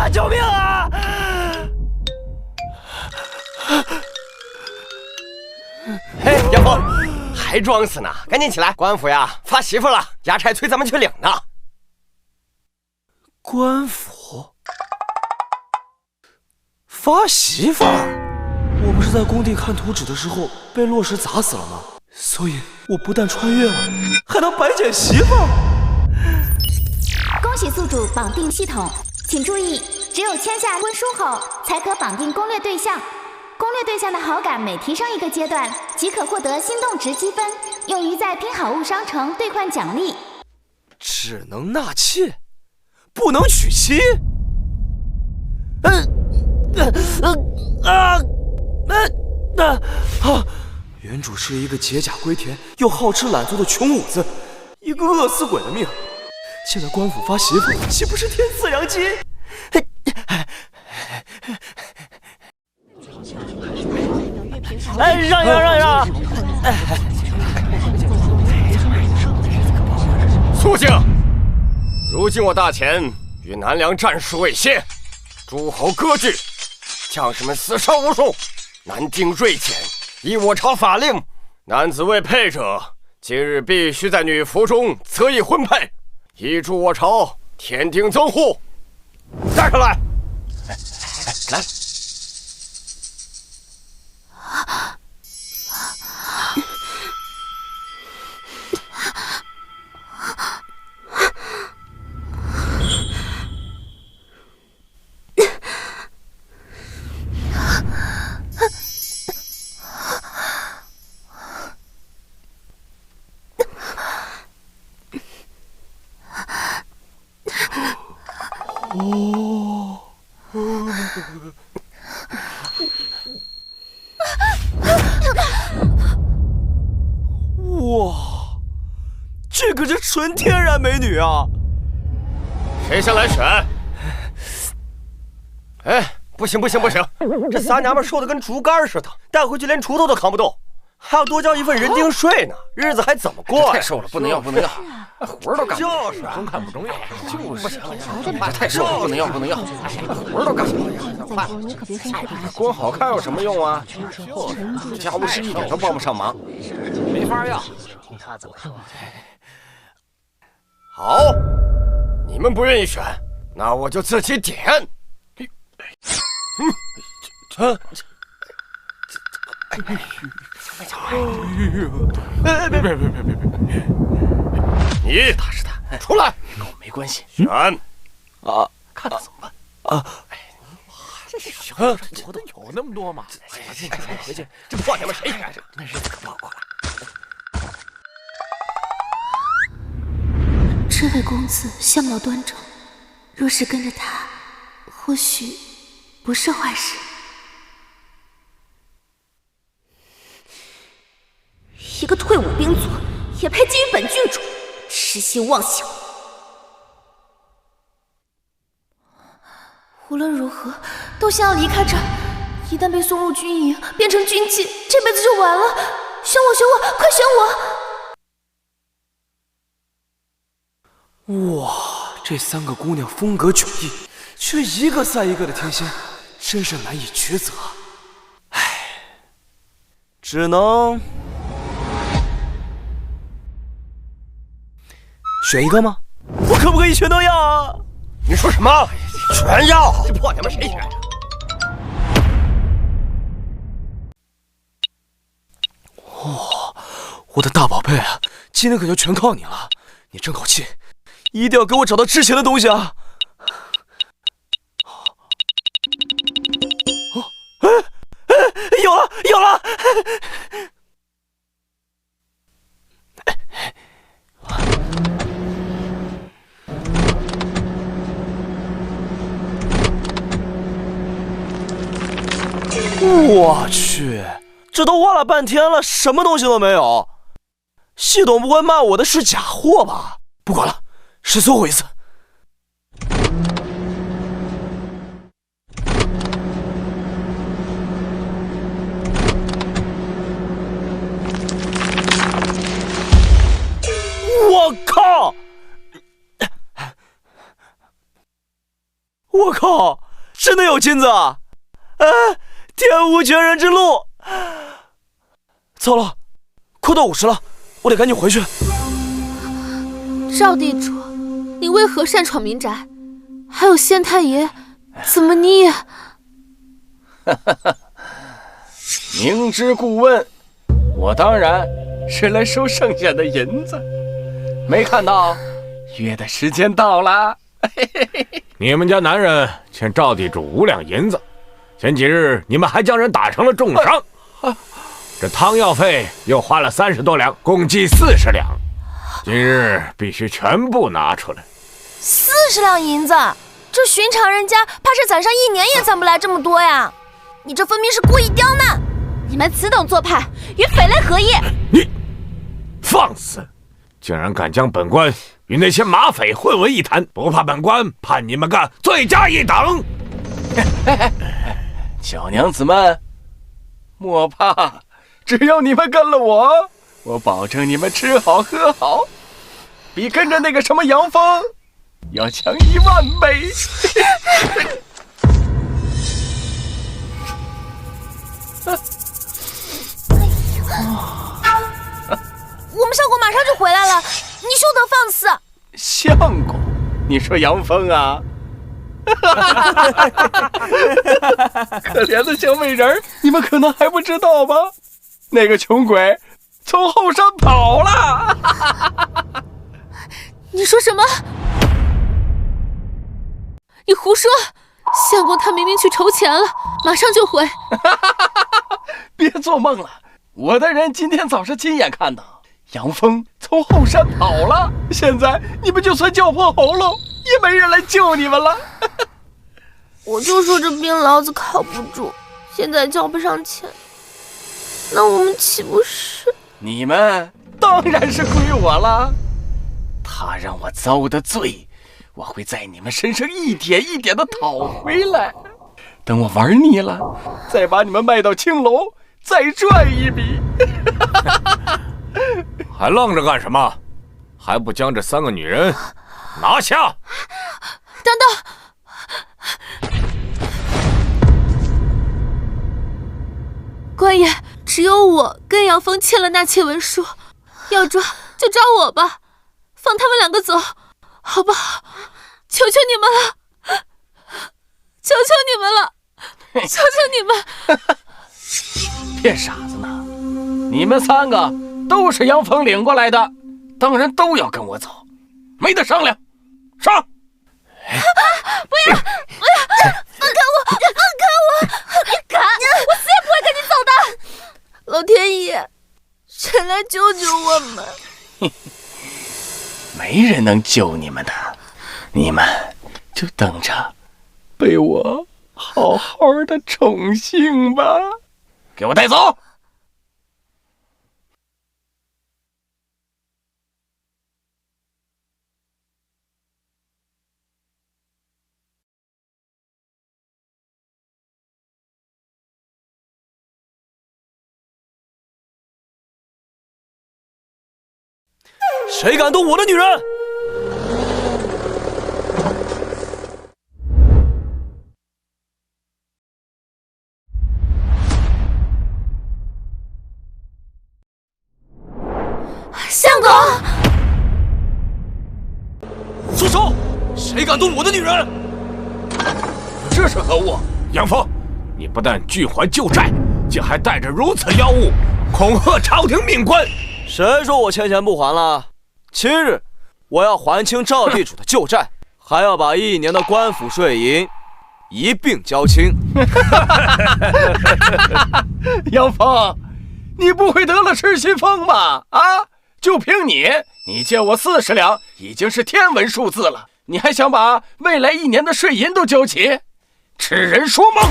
啊！救命啊！嘿，杨峰，还装死呢？赶紧起来！官府呀，发媳妇了，衙差催咱们去领呢。官府发媳妇儿？我不是在工地看图纸的时候被落石砸死了吗？所以我不但穿越了，还能白捡媳妇儿。恭喜宿主绑定系统，请注意，只有签下婚书后，才可绑定攻略对象。攻略对象的好感每提升一个阶段，即可获得心动值积分，用于在拼好物商城兑换奖励。只能纳妾，不能娶妻。原主是一个解甲归田又好吃懒做的穷五子，一个饿死鬼的命。现在官府发媳妇，岂不是天赐良机？哎，让一让，让一让！肃静！如今我大前与南梁战事未歇，诸侯割据，将士们死伤无数，难定锐减。依我朝法令，男子未配者，今日必须在女服中择一婚配，以助我朝添丁增户。带上来！来。哇，这可是纯天然美女啊！谁先来选？哎，不行，这仨娘们瘦得跟竹竿似的，带回去连锄头都扛不动，还要多交一份人丁税呢，日子还怎么过呀？太瘦了，不能要，活儿都干不了。就是中看不中要，就是不行了，太瘦了，不能要，活儿都干不了。光好看有什么用啊？家务事一点都帮不上忙，没法要。他怎么说？好，你们不愿意选，那我就自己点。别！你踏实的，出来，跟我没关系。选啊，看他怎么办啊！这小活的有那么多吗？回去，这破娘们谁选？那日子可不好过了。这位公子相貌端正，若是跟着他，或许不是坏事。一个退伍兵卒也配觊觎本郡主，痴心妄想！无论如何，都先要离开这儿。一旦被送入军营，变成军妓，这辈子就完了。选我，快选我！哇，这三个姑娘风格迥异，却一个赛一个的天仙，真是难以抉择。唉，只能选一个吗？我可不可以全都要啊？你说什么？全要？这破娘们谁选？哇，我的大宝贝啊，今天可就全靠你了！你争口气，一定要给我找到之前的东西啊！有了！我去，这都挖了半天了，什么东西都没有。系统不会骂我的是假货吧？不管了，试最后一次。我靠！我我靠，真的有金子啊！天无绝人之路。糟了，快到50了，我得赶紧回去。赵地主，你为何擅闯民宅？还有县太爷，怎么你也……明知故问，我当然是来收剩下的银子。没看到约的时间到了。你们家男人欠赵地主5两银子，前几日你们还将人打成了重伤，这汤药费又花了30多两，共计40两，今日必须全部拿出来。40两银子，这寻常人家怕是攒上1年也攒不来这么多呀！你这分明是故意刁难！你们此等做派，与匪类何异？你放肆！竟然敢将本官与那些马匪混为一谈，不怕本官判你们个罪加一等！小娘子们，莫怕，只要你们跟了我，我保证你们吃好喝好，比跟着那个什么杨峰要强1万倍。我们相公马上就回来了，你休得放肆！相公，你说杨峰啊？可怜的小美人，你们可能还不知道吧？那个穷鬼从后山跑了。你说什么？你胡说！相公他明明去筹钱了，马上就回。别做梦了，我的人今天早上亲眼看到杨峰从后山跑了，现在你们就算叫破喉咙，也没人来救你们了。我就说这病痨子靠不住，现在交不上钱，那我们岂不是……你们当然是归我了。他让我遭的罪，我会在你们身上一点一点的讨回来。等我玩腻了，再把你们卖到青楼，再赚一笔。还愣着干什么？还不将这3个女人拿下！等等，官爷，只有我跟杨峰签了纳妾文书，要抓就抓我吧，放他们2个走，好不好？求求你们了，求求你们了，求求你们！骗傻子呢！你们3个都是杨峰领过来的，当然都要跟我走，没得商量。上！不要！放开我！放开我！你敢！我死也不会跟你走的！老天爷，谁来救救我们？没人能救你们的，你们就等着被我好好的宠幸吧。给我带走！谁敢动我的女人？相公，住手！谁敢动我的女人？这是何物？杨峰，你不但拒还旧债，竟还带着如此妖物，恐吓朝廷命官。谁说我欠钱不还了？今日我要还清赵地主的旧债，还要把1年的官府税银一并交清。杨峰，你不会得了痴心疯吧？啊！就凭你借我40两，已经是天文数字了。你还想把未来1年的税银都交齐？痴人说梦！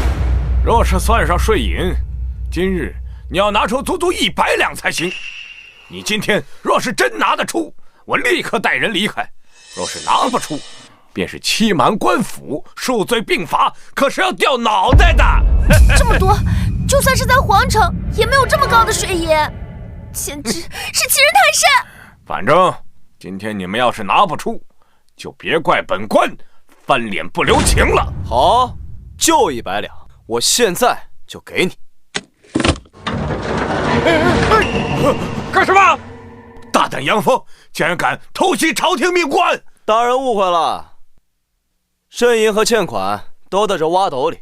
若是算上税银，今日你要拿出足足100两才行。你今天若是真拿得出，我立刻带人离开；若是拿不出，便是欺瞒官府，数罪并罚，可是要掉脑袋的。这么多，就算是在皇城，也没有这么高的税银，简直是欺人太甚。反正今天你们要是拿不出，就别怪本官翻脸不留情了。好，就100两，我现在就给你。干什么？大胆杨峰，竟然敢偷袭朝廷命官！大人误会了，呻吟和欠款都在这挖斗里。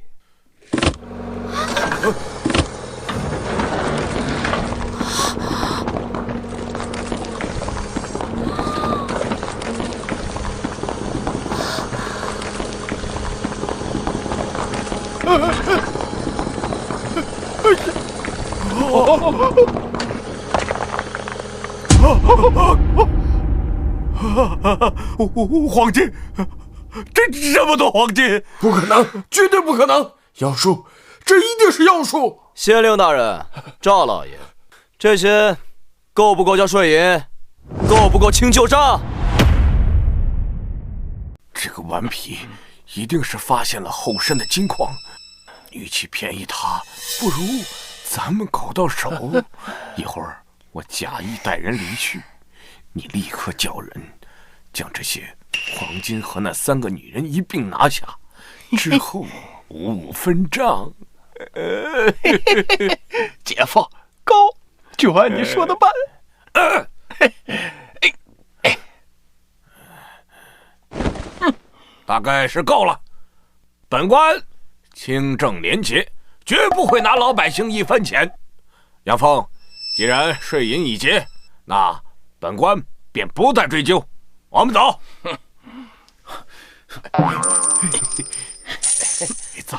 黄金，这么多黄金，不可能，绝对不可能！妖术，这一定是妖术！县令大人，赵老爷，这些够不够交税银？够不够清旧账？这个顽皮一定是发现了后山的金矿，与其便宜他，不如咱们搞到手。一会儿我假意带人离去，你立刻叫人将这些黄金和那3个女人一并拿下，之后55分账。姐夫，高，就按你说的办。大概是够了。本官清正廉洁，绝不会拿老百姓1分钱。杨峰，既然税银已结，那本官便不再追究。我们走。走。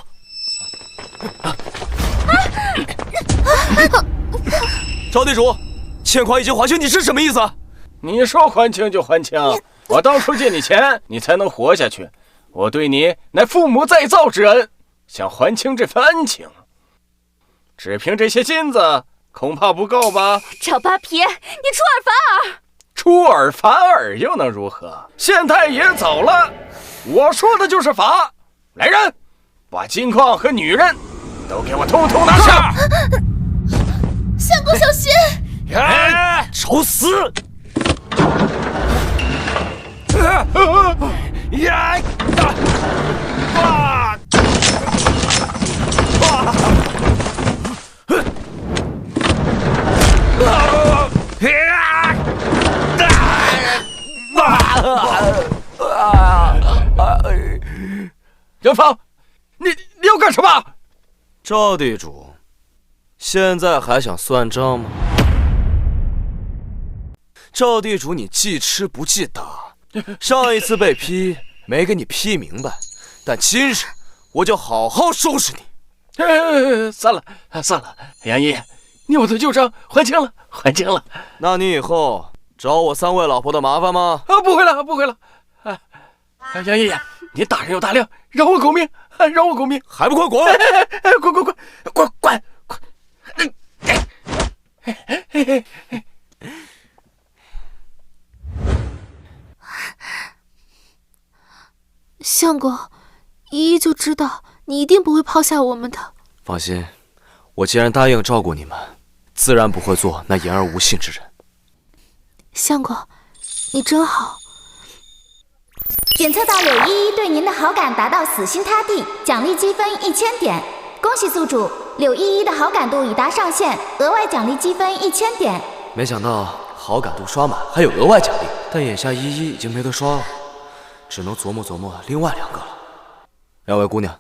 赵地主，欠款已经还清，你是什么意思？你说还清就还清，我当初借你钱，你才能活下去。我对你乃父母再造之恩，想还清这份恩情，只凭这些金子恐怕不够吧？赵扒皮，你出尔反尔！出尔反尔又能如何？县太爷走了，我说的就是法。来人，把金矿和女人都给我通通拿下！相公小心！找死！杨芳，你要干什么？赵地主，现在还想算账吗？赵地主，你记吃不记打。上一次被批没给你批明白，但今日我就好好收拾你。算了，杨姨，你我的旧账还清了。那你以后找我3位老婆的麻烦吗？不会了。杨爷爷，你大人有大量，让我狗命，还不快滚！滚！相公，依依就知道你一定不会抛下我们的。放心，我既然答应照顾你们，自然不会做那言而无信之人。相公，你真好。检测到柳依依对您的好感达到死心塌地，奖励积分1000点。恭喜宿主，柳依依的好感度已达上限，额外奖励积分1000点。没想到好感度刷满还有额外奖励，但眼下依依已经没得刷了，只能琢磨另外2个了。2位姑娘，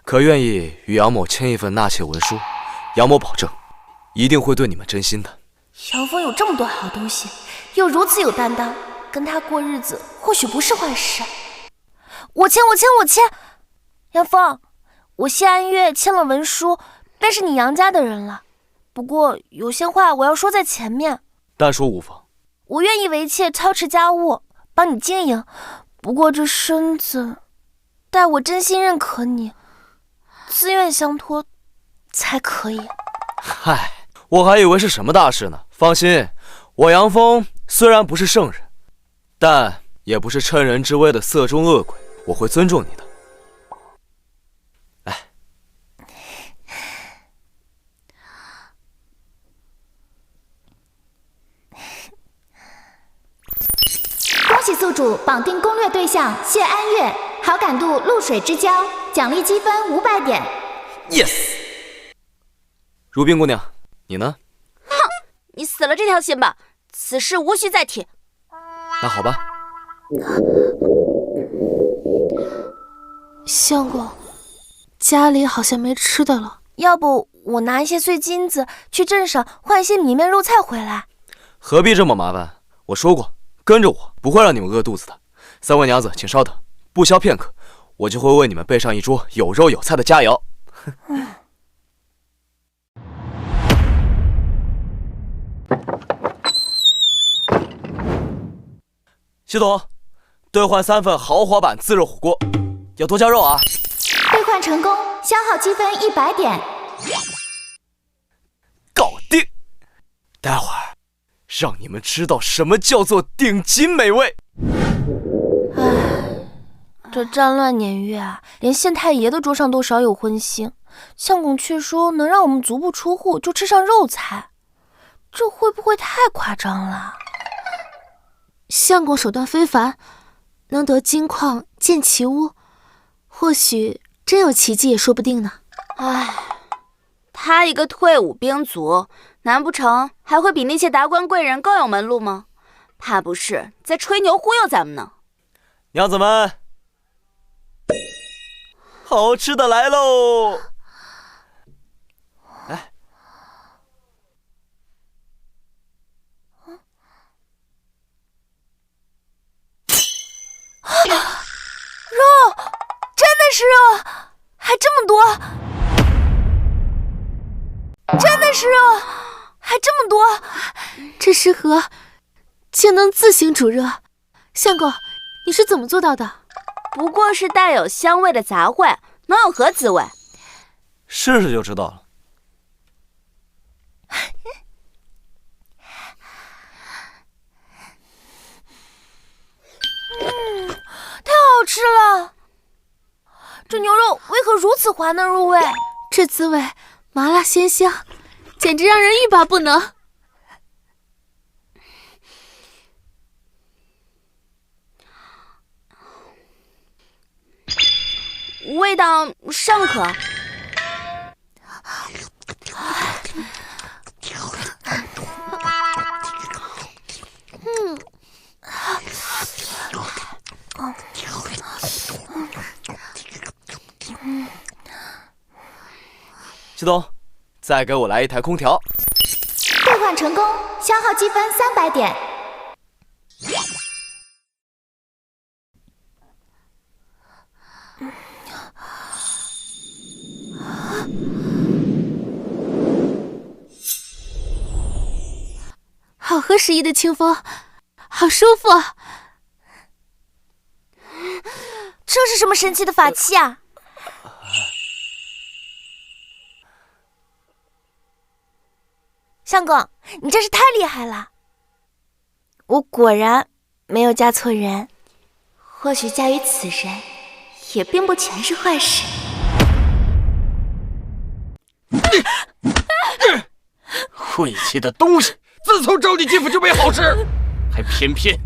可愿意与杨某签一份纳妾文书？杨某保证，一定会对你们真心的。杨峰有这么多好东西，又如此有担当，跟他过日子或许不是坏事。我签！杨峰，我谢安月签了文书，便是你杨家的人了。不过有些话我要说在前面。但说无妨。我愿意为妾操持家务，帮你经营。不过这身子，待我真心认可你，自愿相托才可以。嗨，我还以为是什么大事呢。放心，我杨峰虽然不是圣人，但也不是趁人之危的色中恶鬼，我会尊重你的。来，恭喜宿主绑定攻略对象谢安月，好感度露水之交，奖励积分500点。Yes。如冰姑娘，你呢？哼，你死了这条心吧，此事无需再提。那好吧。相公，家里好像没吃的了，要不我拿一些碎金子去镇上换一些米面肉菜回来。何必这么麻烦？我说过，跟着我不会让你们饿肚子的。三位娘子，请稍等，不消片刻，我就会为你们备上一桌有肉有菜的佳肴。系统，兑换3份豪华版自热火锅，要多加肉啊！兑换成功，消耗积分100点。搞定！待会儿让你们知道什么叫做顶级美味。这战乱年月啊，连县太爷的桌上都少有荤腥，相公却说能让我们足不出户就吃上肉菜，这会不会太夸张了？相公手段非凡，能得金矿建奇屋，或许真有奇迹也说不定呢。唉，他一个退伍兵卒，难不成还会比那些达官贵人更有门路吗？怕不是在吹牛忽悠咱们呢。娘子们，好吃的来喽！来，肉，真的是肉，还这么多！真的是肉，还这么多！这食盒竟能自行煮热，相公，你是怎么做到的？不过是带有香味的杂烩，能有何滋味？试试就知道了。太好吃了！这牛肉为何如此滑嫩入味？这滋味麻辣鲜香，简直让人欲罢不能。味道尚可。系统，再给我来一台空调。兑换成功，消耗积分300点。好合时宜的清风，好舒服。这是什么神奇的法器啊？相公，你真是太厉害了！我果然没有嫁错人。或许嫁于此人，也并不全是坏事。晦气的东西！自从招你继父就没好事，还偏偏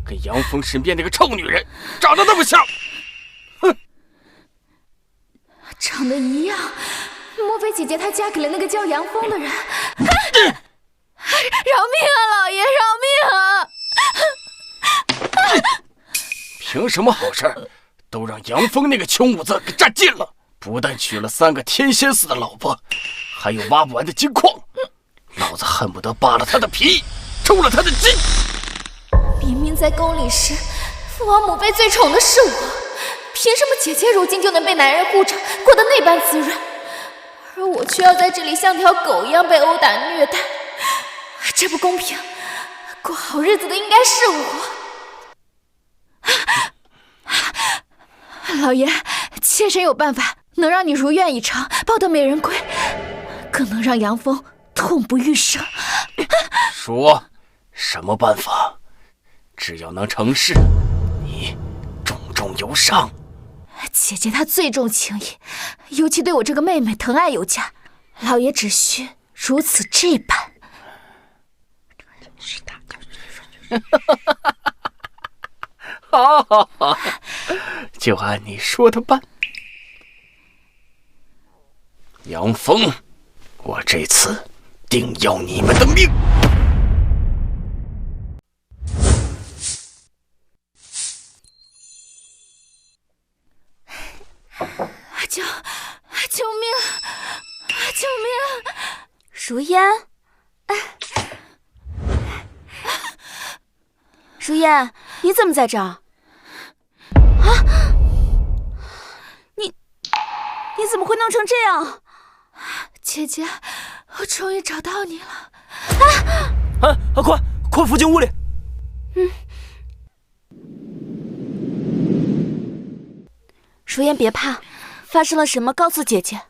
跟杨峰身边那个臭女人长得那么像。哼，长得一样，莫非姐姐她嫁给了那个叫杨峰的人？饶命啊，老爷，饶命啊！凭什么好事都让杨峰那个穷五子给占尽了？不但娶了3个天仙似的老婆，还有挖不完的金矿。老子恨不得扒了他的皮，抽了他的筋。明明在宫里时，父王母妃最宠的是我，凭什么姐姐如今就能被男人护着，过得那般滋润，而我却要在这里像条狗一样被殴打虐待？这不公平，过好日子的应该是我。老爷，妾身有办法，能让你如愿以偿，抱得美人归，更能让杨峰痛不欲生。说什么办法？只要能成事，你重重有赏。姐姐她最重情义，尤其对我这个妹妹疼爱有加，老爷只需如此这般。好好好，就按你说的办。杨峰，我这次定要你们的命！救命！救命！如烟，如烟，你怎么在这儿？你怎么会弄成这样？姐姐，我终于找到你了！快扶进屋里！如烟，别怕，发生了什么告诉姐姐。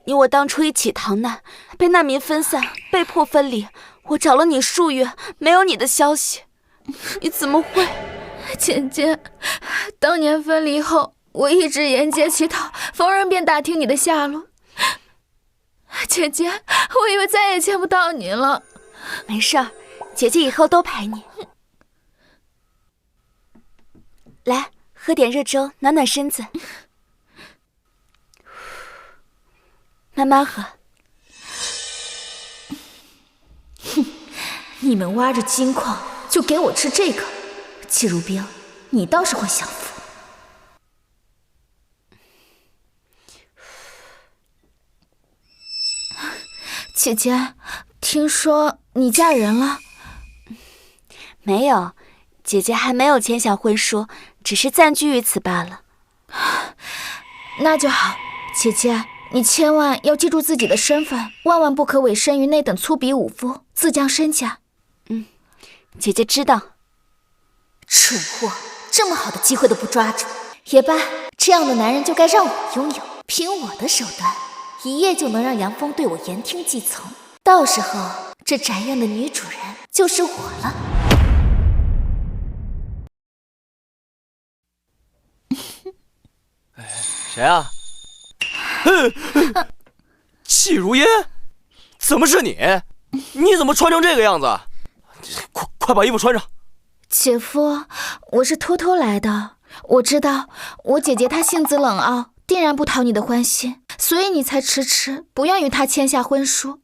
你我当初一起逃难，被难民分散，被迫分离。我找了你数月，没有你的消息。你怎么会？姐姐，当年分离后，我一直沿街乞讨，逢人便打听你的下落。姐姐，我以为再也见不到你了。没事儿，姐姐以后都陪你。来，喝点热粥，暖暖身子。慢慢喝。你们挖着金矿就给我吃这个，季如冰，你倒是会享福。姐姐，听说你嫁人了？没有，姐姐还没有签下婚书，只是暂居于此罢了。那就好，姐姐，你千万要记住自己的身份，万万不可委身于那等粗鄙武夫，自降身价。姐姐知道。蠢货，这么好的机会都不抓住。也罢，这样的男人就该让我拥有，凭我的手段，一夜就能让杨峰对我言听计从。到时候，这宅院的女主人就是我了。谁啊？季如烟，怎么是你？你怎么穿成这个样子？快把衣服穿上。姐夫，我是偷偷来的。我知道我姐姐她性子冷傲，定然不讨你的欢心，所以你才迟迟不愿与她签下婚书。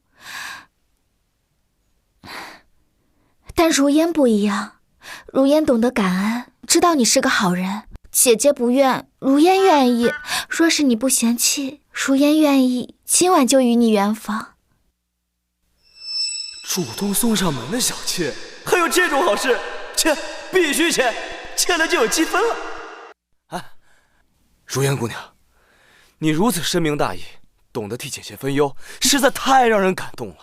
但如烟不一样，如烟懂得感恩，知道你是个好人。姐姐不愿，如烟愿意。若是你不嫌弃，如烟愿意今晚就与你圆房。主动送上门的小妾，还有这种好事？切，必须切，切了就有积分了。如烟姑娘，你如此深明大义，懂得替姐姐分忧，实在太让人感动了。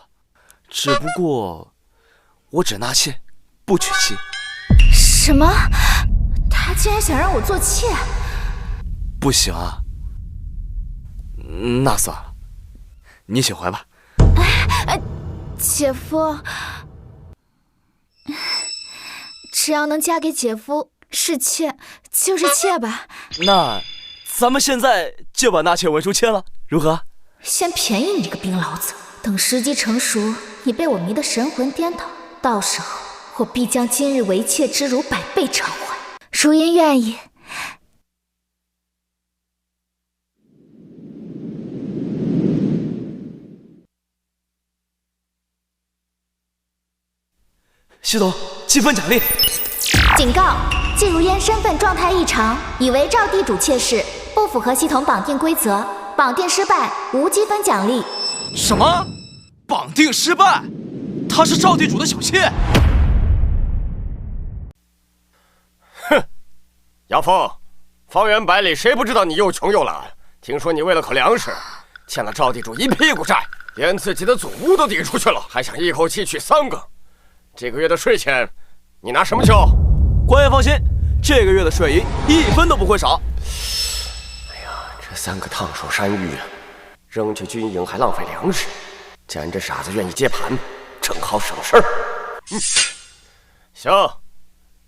只不过，我只纳妾，不娶妻。什么？他竟然想让我做妾？不行啊。那算了，你请回吧。姐夫，只要能嫁给姐夫，是妾就是妾吧。那咱们现在就把纳妾文书签了，如何？先便宜你这个冰老子，等时机成熟，你被我迷得神魂颠倒，到时候我必将今日为妾之辱100倍偿还。如烟愿意。系统积分奖励。警告：季如烟身份状态异常，已为赵地主妾室，不符合系统绑定规则，绑定失败，无积分奖励。什么？绑定失败？她是赵地主的小妾？哼！杨峰，方圆百里谁不知道你又穷又懒？听说你为了口粮食，欠了赵地主一屁股债，连自己的祖屋都抵出去了，还想一口气娶3个。这个月的税钱，你拿什么交？官员放心，这个月的税银1分都不会少。哎呀，这3个烫手山芋啊，扔去军营还浪费粮食，见这傻子愿意接盘，正好省事儿。行，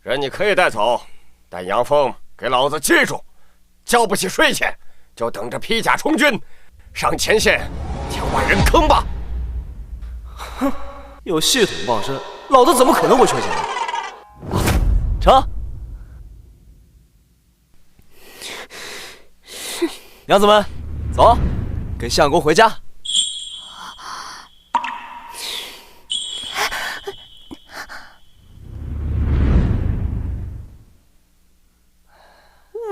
人你可以带走，但杨峰给老子记住，交不起税钱，就等着披甲充军，上前线跳万人坑吧。哼，有系统傍身，老子怎么可能会缺钱？成。娘子们，走，跟相公回家。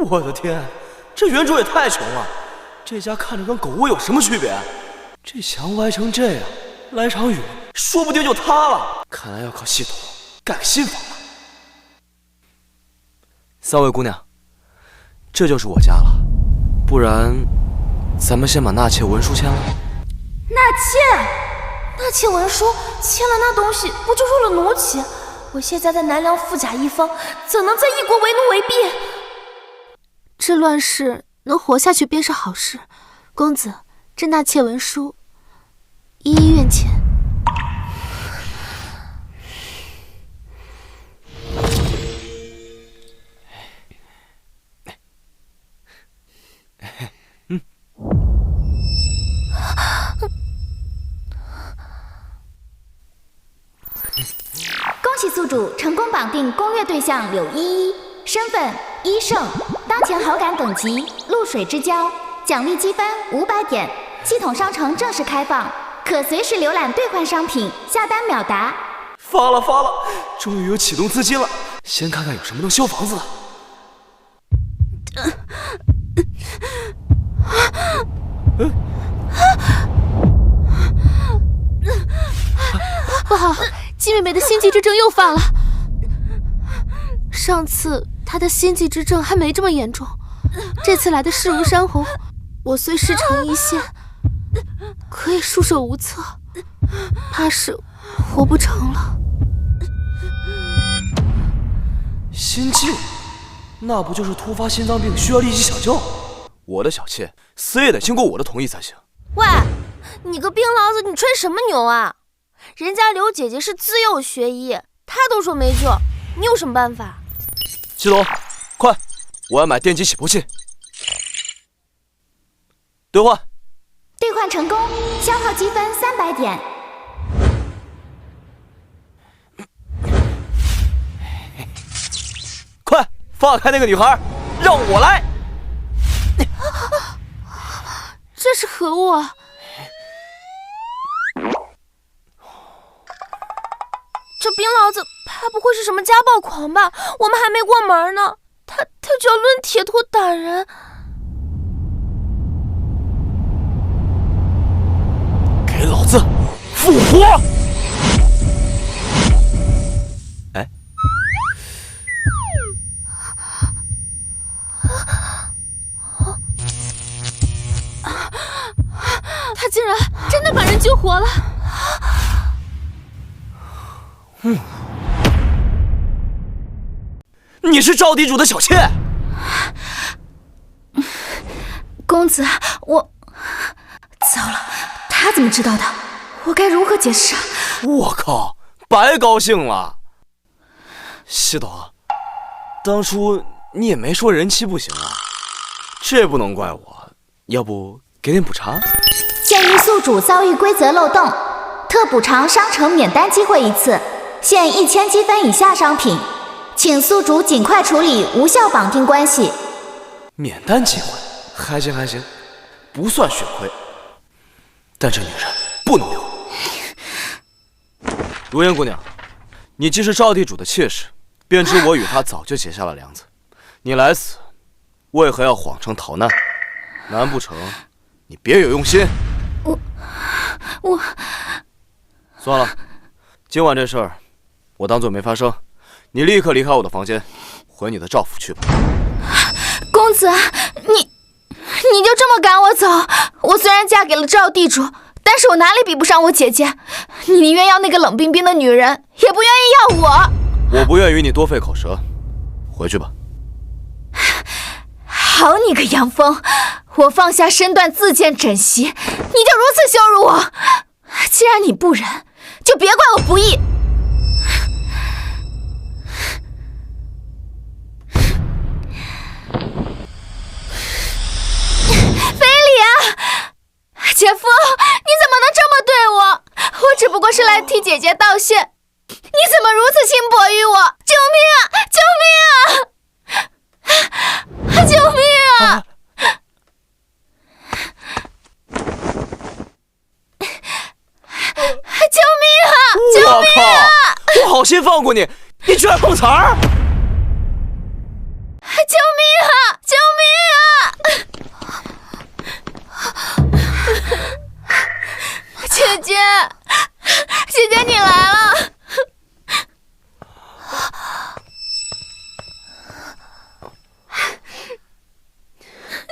我的天，这原主也太穷了，这家看着跟狗窝有什么区别？这墙歪成这样，来场雨，说不定就塌了。看来要靠系统盖个新房了。三位姑娘，这就是我家了，不然咱们先把纳妾文书签了。纳妾文书签了，那东西不就入了奴籍？我现在在南梁富甲一方，怎能在异国为奴为婢？这乱世能活下去便是好事。公子，这纳妾文书，依依愿签。恭喜宿主成功绑定攻略对象柳依依，身份一圣，当前好感等级露水之交，奖励积分500点，系统商城正式开放，可随时浏览兑换商品，下单秒达。发了，终于有启动资金了，先看看有什么能修房子的。不好，季妹妹的心悸之症又犯了。上次她的心悸之症还没这么严重，这次来的势如山洪，我虽师承一线，可也束手无策，怕是活不成了。心悸，那不就是突发心脏病需要立即抢救？我的小妾死也得经过我的同意才行。喂，你个冰痨子，你吹什么牛啊？人家刘姐姐是自幼学医，她都说没救，你有什么办法？季龙，快，我要买电击起搏器。兑换。兑换成功，消耗积分300点。快放开那个女孩，让我来！这是何物啊？这冰痨子他不会是什么家暴狂吧？我们还没过门呢，他就要抡铁托打人。给老子复活！哎，他竟然真的把人救活了！你是赵地主的小妾？公子，我糟了，他怎么知道的？我该如何解释啊？我靠，白高兴了。西董，当初你也没说人妻不行啊，这不能怪我，要不给点补偿？鉴于宿主遭遇规则漏洞，特补偿商城免单机会1次，限1000积分以下商品，请宿主尽快处理无效绑定关系。免单机会，还行，不算血亏。但这女人不能留。如烟姑娘，你既是赵地主的妾室，便知我与他早就结下了梁子。你来此，为何要谎称逃难？难不成你别有用心？我算了，今晚这事儿我当作没发生。你立刻离开我的房间，回你的赵府去吧。公子，你就这么赶我走？我虽然嫁给了赵地主，但是我哪里比不上我姐姐？你宁愿要那个冷冰冰的女人，也不愿意要我。我不愿与你多费口舌，回去吧。好你个杨峰，我放下身段自荐枕席，你就如此羞辱我？既然你不忍，就别怪我不义。非礼啊！姐夫，你怎么能这么对我？我只不过是来替姐姐道谢，你怎么如此轻薄于我？救命啊！救命啊！救命啊！好心放过你，你居然碰瓷儿！救命啊！救命啊！姐姐，姐姐你来了！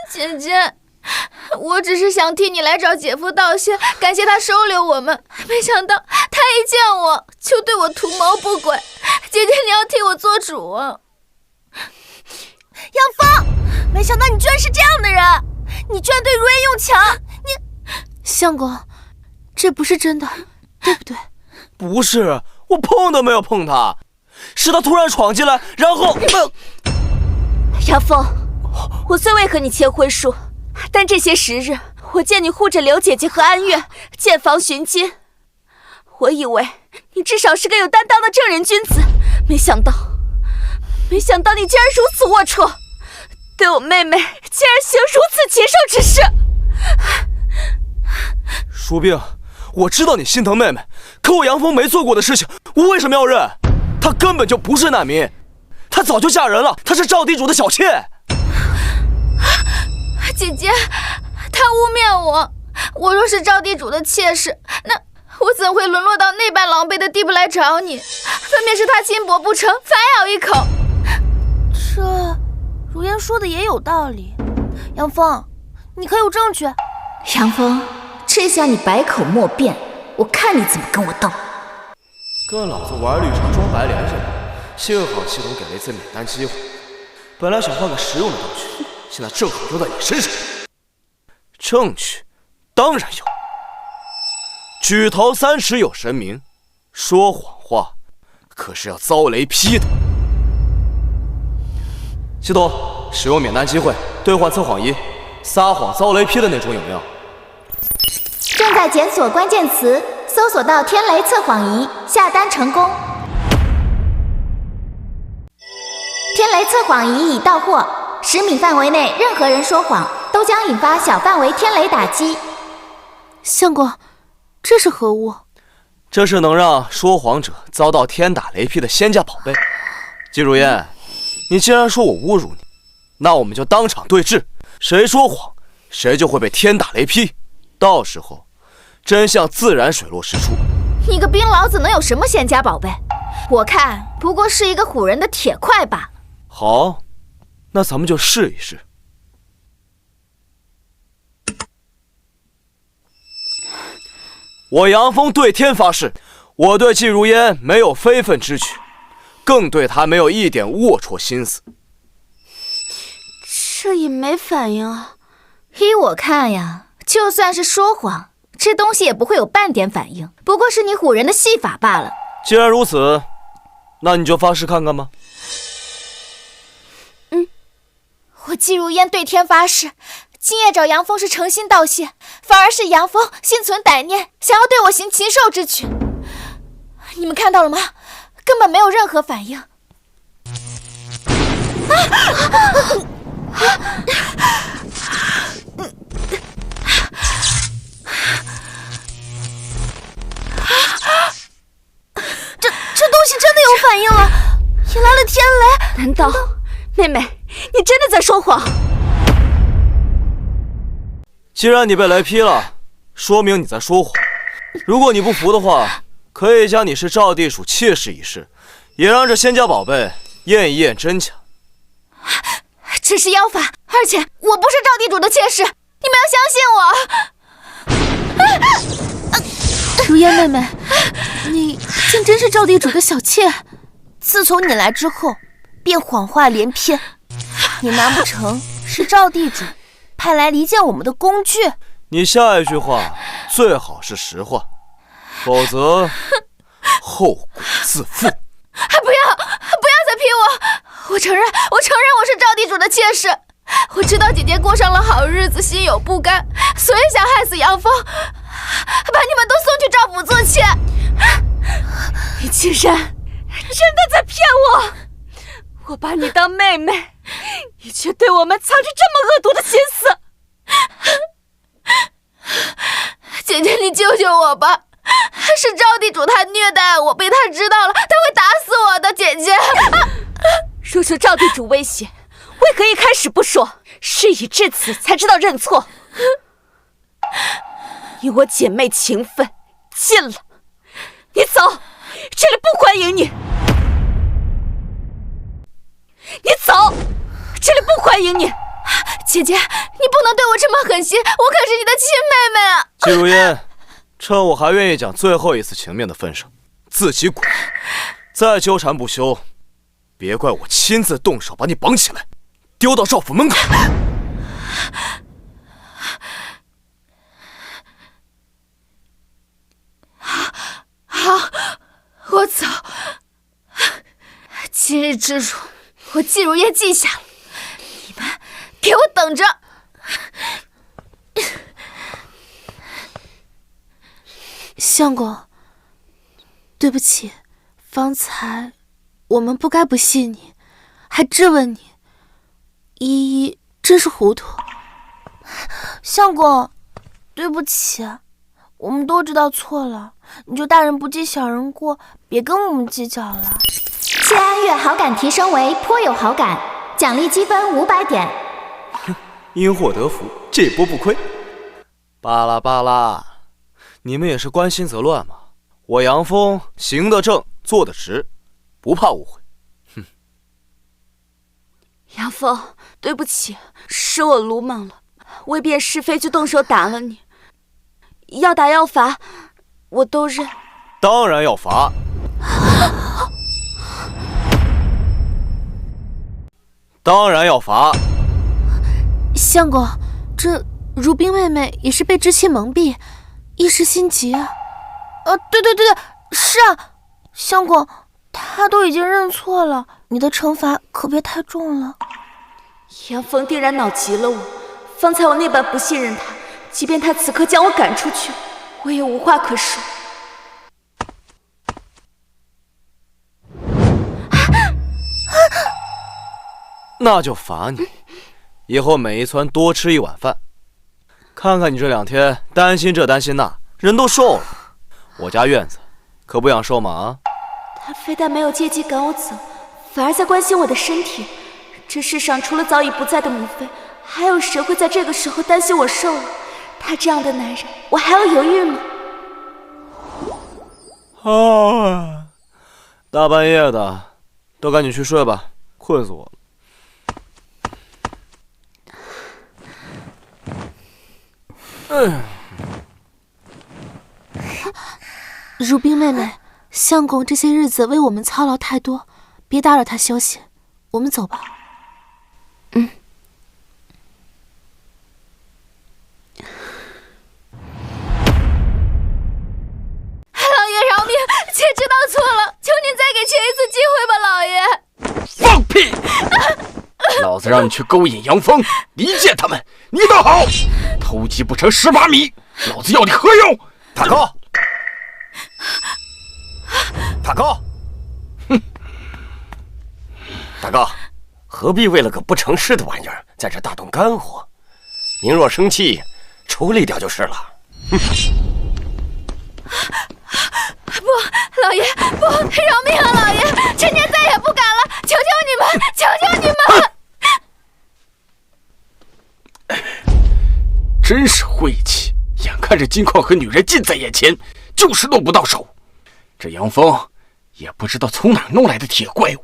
姐姐，我只是想替你来找姐夫道谢，感谢他收留我们，没想到他一见我就对我图谋不轨。姐姐，你要替我做主啊！杨峰，没想到你居然是这样的人，你居然对如烟用强，你……相公，这不是真的，对不对？不是，我碰都没有碰他，是他突然闯进来，然后……杨峰，我虽未和你签婚书，但这些时日，我见你护着刘姐姐和安月，建房寻亲，我以为你至少是个有担当的正人君子，没想到你竟然如此龌龊，对我妹妹竟然行如此禽兽之事。舒冰，我知道你心疼妹妹，可我杨峰没做过的事情，我为什么要认？她根本就不是难民，她早就嫁人了，她是赵地主的小妾。姐姐，他污蔑我，我若是赵地主的妾室，那我怎会沦落到那般狼狈的地步来找你？分明是他轻薄不成，反咬一口。这如烟说的也有道理，杨峰，你可有证据？杨峰，这下你百口莫辩，我看你怎么跟我斗。跟老子玩绿茶装白脸似的，幸好系统给了一次免单机会，本来想换个实用的道具，现在正好用在你身上。证据当然有，举头三尺有神明，说谎话可是要遭雷劈的。系统使用免单机会兑换测谎仪，撒谎遭雷劈的那种有没有？正在检索关键词，搜索到天雷测谎仪，下单成功。天雷测谎仪已到货，10米范围内任何人说谎都将引发小范围天雷打击。相公，这是何物？这是能让说谎者遭到天打雷劈的仙家宝贝。季如烟，你既然说我侮辱你，那我们就当场对质，谁说谎，谁就会被天打雷劈。到时候，真相自然水落石出。你个冰老子能有什么仙家宝贝？我看不过是一个唬人的铁块罢了。好，那咱们就试一试。我杨峰对天发誓，我对季如烟没有非分之举，更对她没有一点龌龊心思。这也没反应啊。依我看呀，就算是说谎，这东西也不会有半点反应，不过是你唬人的戏法罢了。既然如此，那你就发誓看看吧。我季如烟对天发誓，今夜找杨峰是诚心道谢，反而是杨峰心存歹念，想要对我行禽兽之举。你们看到了吗？根本没有任何反应。这东西真的有反应了，引来了天雷。难道妹妹，你真的在说谎？既然你被雷劈了，说明你在说谎。如果你不服的话，可以将你是赵地主妾室一事，也让这仙家宝贝验一验真假。这是妖法，而且我不是赵地主的妾室，你们要相信我。如烟妹妹，你竟真是赵地主的小妾？自从你来之后，便谎话连篇。你难不成是赵地主派来离间我们的工具？你下一句话最好是实话，否则后果自负。不要再劈我！我承认我是赵地主的妾室。我知道姐姐过上了好日子，心有不甘，所以想害死杨峰，把你们都送去赵府做妾。你竟然真的在骗我！我把你当妹妹，你却对我们藏着这么恶毒的心思。姐姐，你救救我吧！是赵地主他虐待我，被他知道了，他会打我的姐姐。若受赵地主威胁，为何一开始不说？事已至此才知道认错。你我姐妹情分尽了，你走，这里不欢迎你。你走，这里不欢迎你。姐姐，你不能对我这么狠心，我可是你的亲妹妹啊！季如烟，趁我还愿意讲最后一次情面的份上，自己滚！再纠缠不休，别怪我亲自动手把你绑起来，丢到赵府门口。好，我走。今日之辱，我季如烟记下了，你们给我等着。相公，对不起，方才我们不该不信你，还质问你，依依真是糊涂。相公，对不起，我们都知道错了，你就大人不计小人过，别跟我们计较了。谢安月好感提升为颇有好感，奖励积分500点。因祸得福，这波不亏。巴拉巴拉，你们也是关心则乱嘛。我杨峰行得正，坐得直，不怕误会。哼。杨峰，对不起，是我鲁莽了，为辨是非就动手打了你。要打要罚，我都认。当然要罚。当然要罚。相公，这如冰妹妹也是被知妻蒙蔽，一时心急啊。对，是啊，相公，她都已经认错了，你的惩罚可别太重了。杨峰定然恼急了我，方才我那般不信任他，即便他此刻将我赶出去，我也无话可说。那就罚你，以后每一村多吃1碗饭。看看你这2天担心这担心那，人都瘦了。我家院子可不养瘦马啊。他非但没有借机赶我走，反而在关心我的身体。这世上除了早已不在的母妃，还有谁会在这个时候担心我瘦了？他这样的男人，我还要犹豫吗？大半夜的，都赶紧去睡吧，困死我了。如冰妹妹，相公这些日子为我们操劳太多，别打扰他休息，我们走吧。老爷饶命，妾知道错了，求您再给妾一次机会吧，老爷。放屁！老子让你去勾引杨峰、离间他们，你倒好，偷鸡不成蚀把米，老子要你何用？大哥，大哥，哼，大哥，何必为了个不成事的玩意儿在这大动肝火？您若生气，处理掉就是了。哼。不，老爷，不，饶命啊，老爷，臣妾再也不敢了，求求你们，求求你们！真是晦气！眼看着金矿和女人近在眼前，就是落不到手。这杨峰也不知道从哪弄来的铁怪物，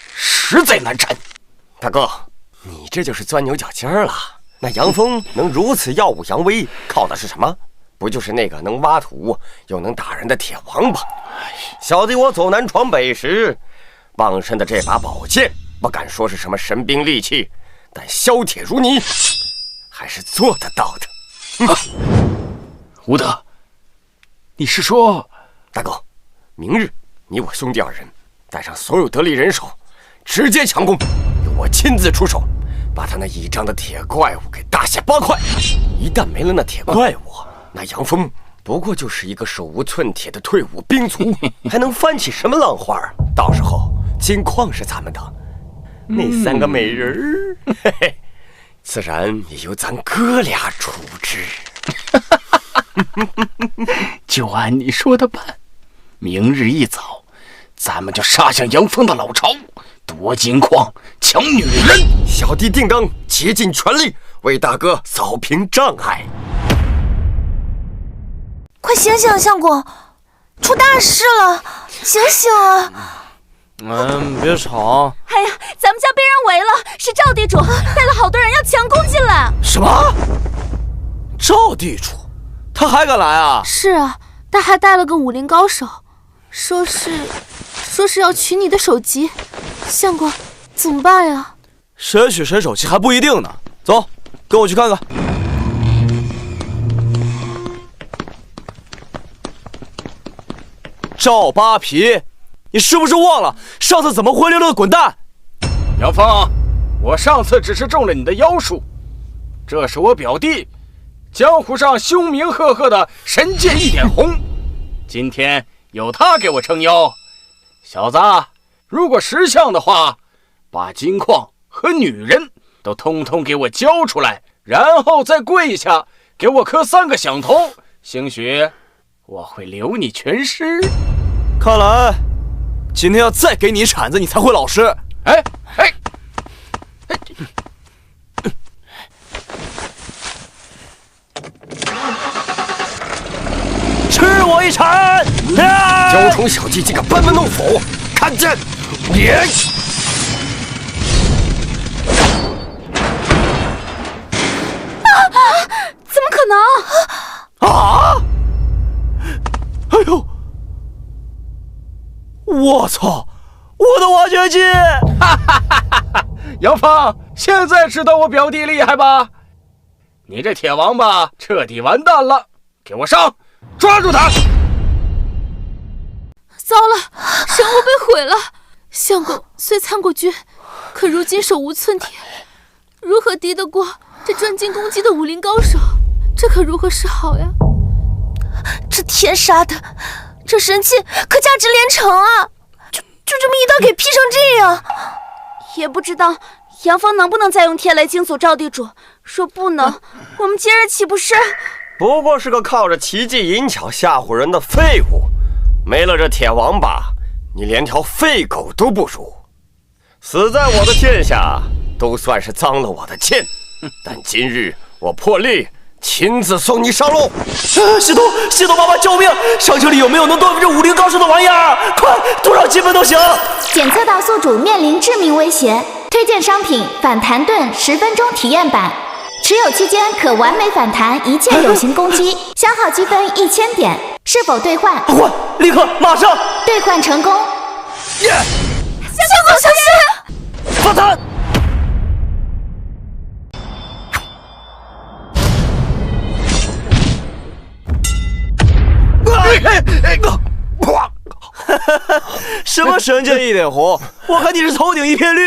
实在难缠。大哥，你这就是钻牛角尖了。那杨峰能如此耀武扬威，靠的是什么？不就是那个能挖土又能打人的铁王八？小弟我走南闯北时，傍身的这把宝剑，不敢说是什么神兵利器，但削铁如泥，还是做得到的。吴德，你是说，大哥，明日你我兄弟2人带上所有得力人手，直接强攻，由我亲自出手，把他那倚仗的铁怪物给大卸8块。一旦没了那铁怪物，那杨峰不过就是一个手无寸铁的退伍兵卒，还能翻起什么浪花？到时候金矿是咱们的，那3个美人儿，嘿嘿，自然也由咱哥俩处置。就按你说的办。明日一早，咱们就杀向杨峰的老巢，夺金矿，抢女人。小弟定当竭尽全力为大哥扫平障碍。快醒醒，相公，出大事了！醒醒啊！别吵。哎呀，咱们家被人围了，是赵地主带了好多人要强攻进来。什么？赵地主，他还敢来啊？是啊，他还带了个武林高手，说是要取你的首级。相公，怎么办呀？谁取谁首级还不一定呢。走，跟我去看看。赵扒皮，你是不是忘了上次怎么灰溜溜的滚蛋？杨峰，我上次只是中了你的妖术，这是我表弟，江湖上凶名赫赫的神剑一点红，今天有他给我撑腰。小子，如果识相的话，把金矿和女人都通通给我交出来，然后再跪下给我磕3个响头，兴许我会留你全尸。看来今天要再给你一铲子，你才会老实。吃我一铲！雕虫小技竟敢班门弄斧，看剑！也！怎么可能？啊！哎呦！我操！我的挖掘机！杨峰，现在知道我表弟厉害吧？你这铁王八彻底完蛋了！给我上，抓住他！糟了，神物被毁了。相公虽参过军，可如今手无寸铁，如何敌得过这专精攻击的武林高手？这可如何是好呀？这天杀的，这神器可价值连城啊！就这么一刀给劈成这样，也不知道杨峰能不能再用天雷惊阻赵地主。若不能，我们今日岂不是？不过是个靠着奇技淫巧吓唬人的废物，没了这铁王八，你连条废狗都不如。死在我的剑下，都算是脏了我的剑。但今日我破例亲自送你上路。系统爸爸救命！商城里有没有能对付这武林高手的玩意儿？快，多少积分都行。检测到宿主面临致命威胁，推荐商品反弹盾10分钟体验版，持有期间可完美反弹一切有形攻击，消耗积分1000点。是否兑换？换！立刻，马上！兑换成功。耶！相公小心！发弹！什么神剑一点红？我看你是头顶一片绿。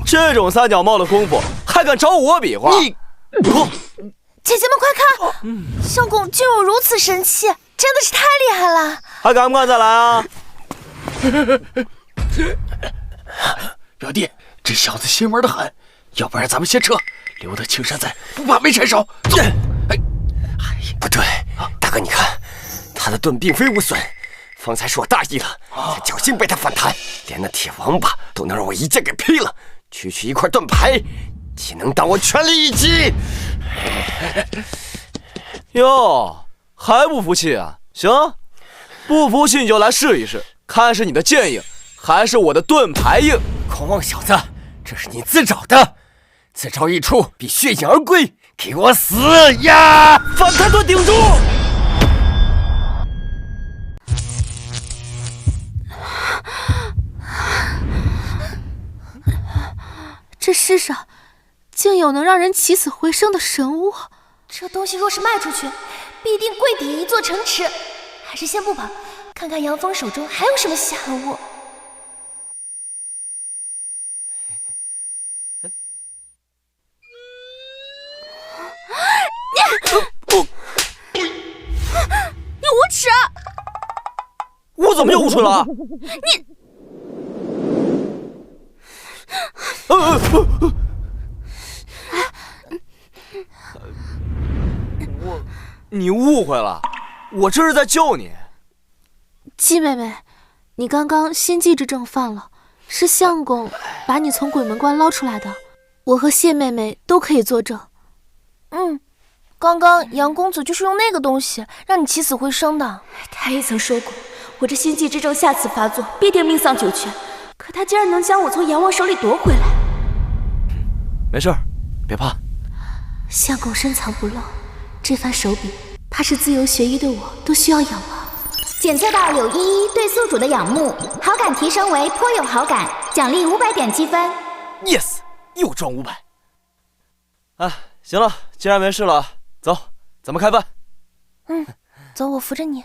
这种三脚猫的功夫，还敢找我比划？你，姐姐们快看，相公竟有如此神器，真的是太厉害了！还敢不敢再来啊？表弟，这小子心玩得很，要不然咱们先撤，留得青山在，不怕没柴烧。不对，大哥你看，他的盾并非无损。方才是我大意了，才侥幸被他反弹，连那铁王八都能让我一剑给劈了。区区一块盾牌，岂能当我全力一击？哟，还不服气啊？行，不服气你就来试一试，看是你的剑硬，还是我的盾牌硬。狂妄小子，这是你自找的！此招一出，必血影而归，给我死呀！反弹盾顶住！这世上竟有能让人起死回生的神物，这东西若是卖出去，必定贵抵一座城池。还是先不跑，看看杨峰手中还有什么稀罕物。你无耻！我怎么又无耻了？你。你误会了，我这是在救你。姬妹妹，你刚刚心悸之症犯了，是相公把你从鬼门关捞出来的，我和谢妹妹都可以作证。刚刚杨公子就是用那个东西让你起死回生的。他也曾说过，我这心悸之症下次发作必定命丧九泉，可他竟然能将我从阎王手里夺回来。没事儿，别怕。相公深藏不露，这番手笔，怕是自由学医的我都需要仰望。检测到柳依依对宿主的仰慕，好感提升为颇有好感，奖励500点积分。 Yes， 又赚500。行了，既然没事了，走，咱们开饭。走，我扶着你。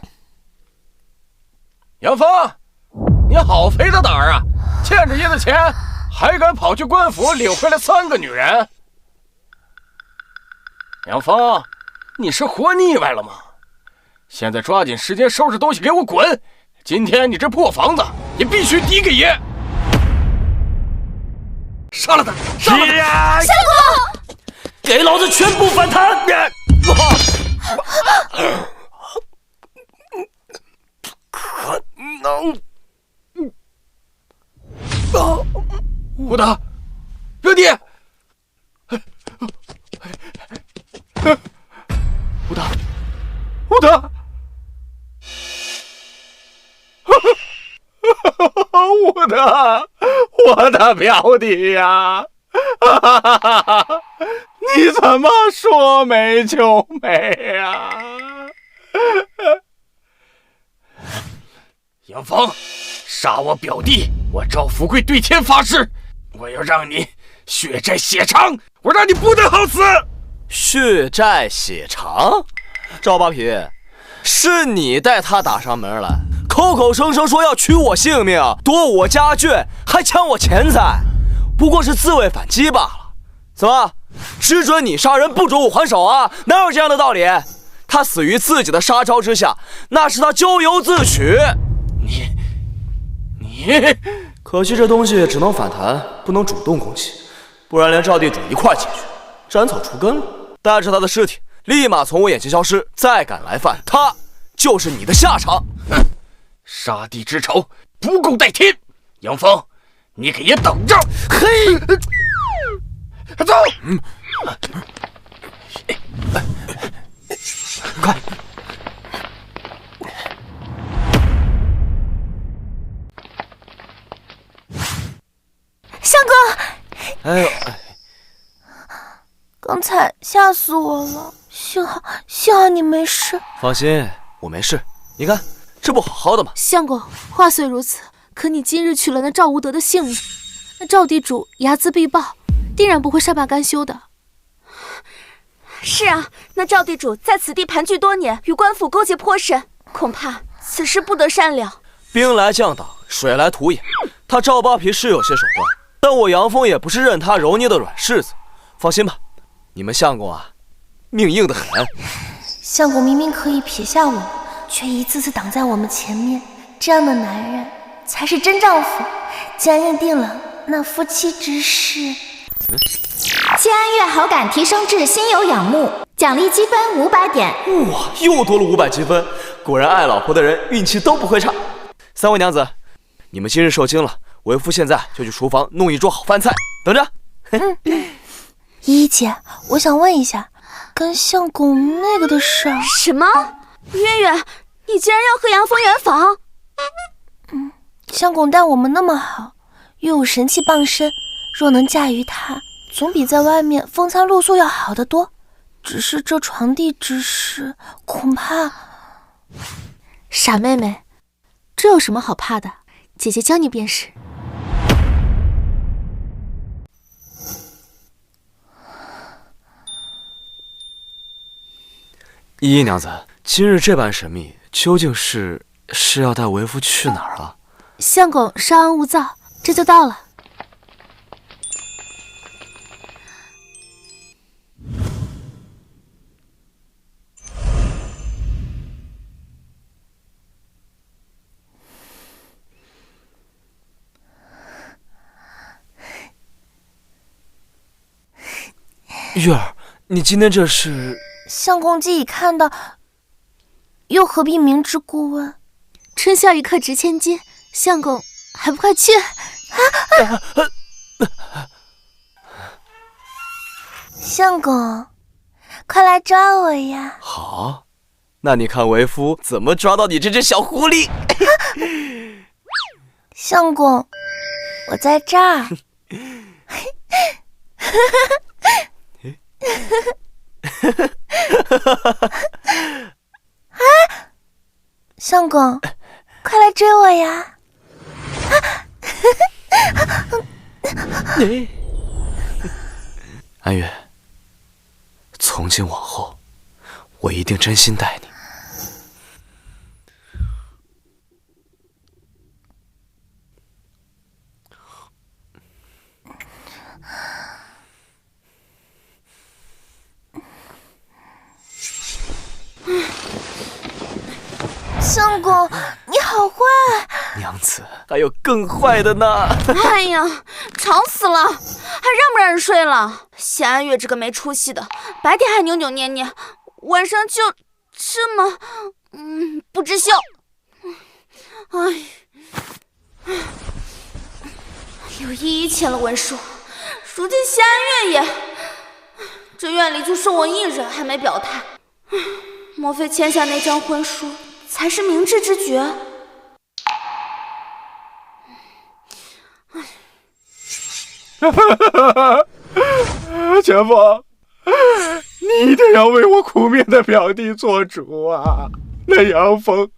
杨峰，你好肥的胆儿啊！欠着爷的钱，还敢跑去官府领回来3个女人？杨峰，你是活腻歪了吗？现在抓紧时间收拾东西给我滚！今天你这破房子也必须抵给爷！杀了他！杀了他！相公，给老子全部反弹！可能。武大，表弟，武大，武大，我的表弟呀！你怎么说没就没呀？杨峰，杀我表弟，我赵富贵对天发誓，我要让你血债血偿，我让你不得好死！血债血偿？赵扒皮，是你带他打上门来，口口声声说要取我性命，夺我家眷，还抢我钱财，不过是自卫反击罢了。怎么，只准你杀人，不准我还手啊？哪有这样的道理？他死于自己的杀招之下，那是他咎由自取。你，可惜这东西只能反弹，不能主动攻击，不然连赵地主一块进去，斩草除根了。带着他的尸体立马从我眼前消失，再敢来犯，他就是你的下场。杀弟之仇不共戴天，杨峰，你给爷等着！嘿，走！快！相公，哎呦，刚才吓死我了，幸好你没事。放心，我没事。你看，这不好好的吗？相公，话虽如此，可你今日取了那赵无德的性命，那赵地主睚眦必报，定然不会善罢甘休的。是啊，那赵地主在此地盘踞多年，与官府勾结颇深，恐怕此事不得善了。兵来将挡，水来土掩，他赵扒皮是有些手段，但我杨峰也不是任他揉捏的软柿子。放心吧，你们相公啊，命硬得很。相公明明可以撇下我们，却一次次挡在我们前面，这样的男人才是真丈夫。既然认定了，那夫妻之事。谢安月好感提升至心有仰慕，奖励积分500点。哇，又多了500积分，果然爱老婆的人运气都不会差。3位娘子，你们今日受惊了，为夫现在就去厨房弄一桌好饭菜，等着。依依姐，我想问一下，跟相公那个的事儿。什么？月月，你竟然要和杨峰圆房？相公待我们那么好，又有神器傍身，若能驾驭他，总比在外面风餐露宿要好得多。只是这床地之事，恐怕……傻妹妹，这有什么好怕的？姐姐教你便是。依依娘子，今日这般神秘，究竟是要带为夫去哪儿啊？相公稍安勿躁，这就到了。月儿，你今天这是……相公既已看到，又何必明知故问？春宵一刻值千金，相公还不快去！相公，快来抓我呀！好，那你看为夫怎么抓到你这只小狐狸？相公，我在这儿。相公，快来追我呀！安月，从今往后，我一定真心待你。相公，你好坏！娘子，还有更坏的呢！哎呀，吵死了，还让不让人睡了？谢安月这个没出息的，白天还扭扭捏捏，晚上就这么不知羞。哎，有依依签了文书，如今谢安月也……这院里就剩我一人还没表态，莫非签下那张婚书才是明智之举？前夫，你一定要为我苦命的表弟做主啊！那杨峰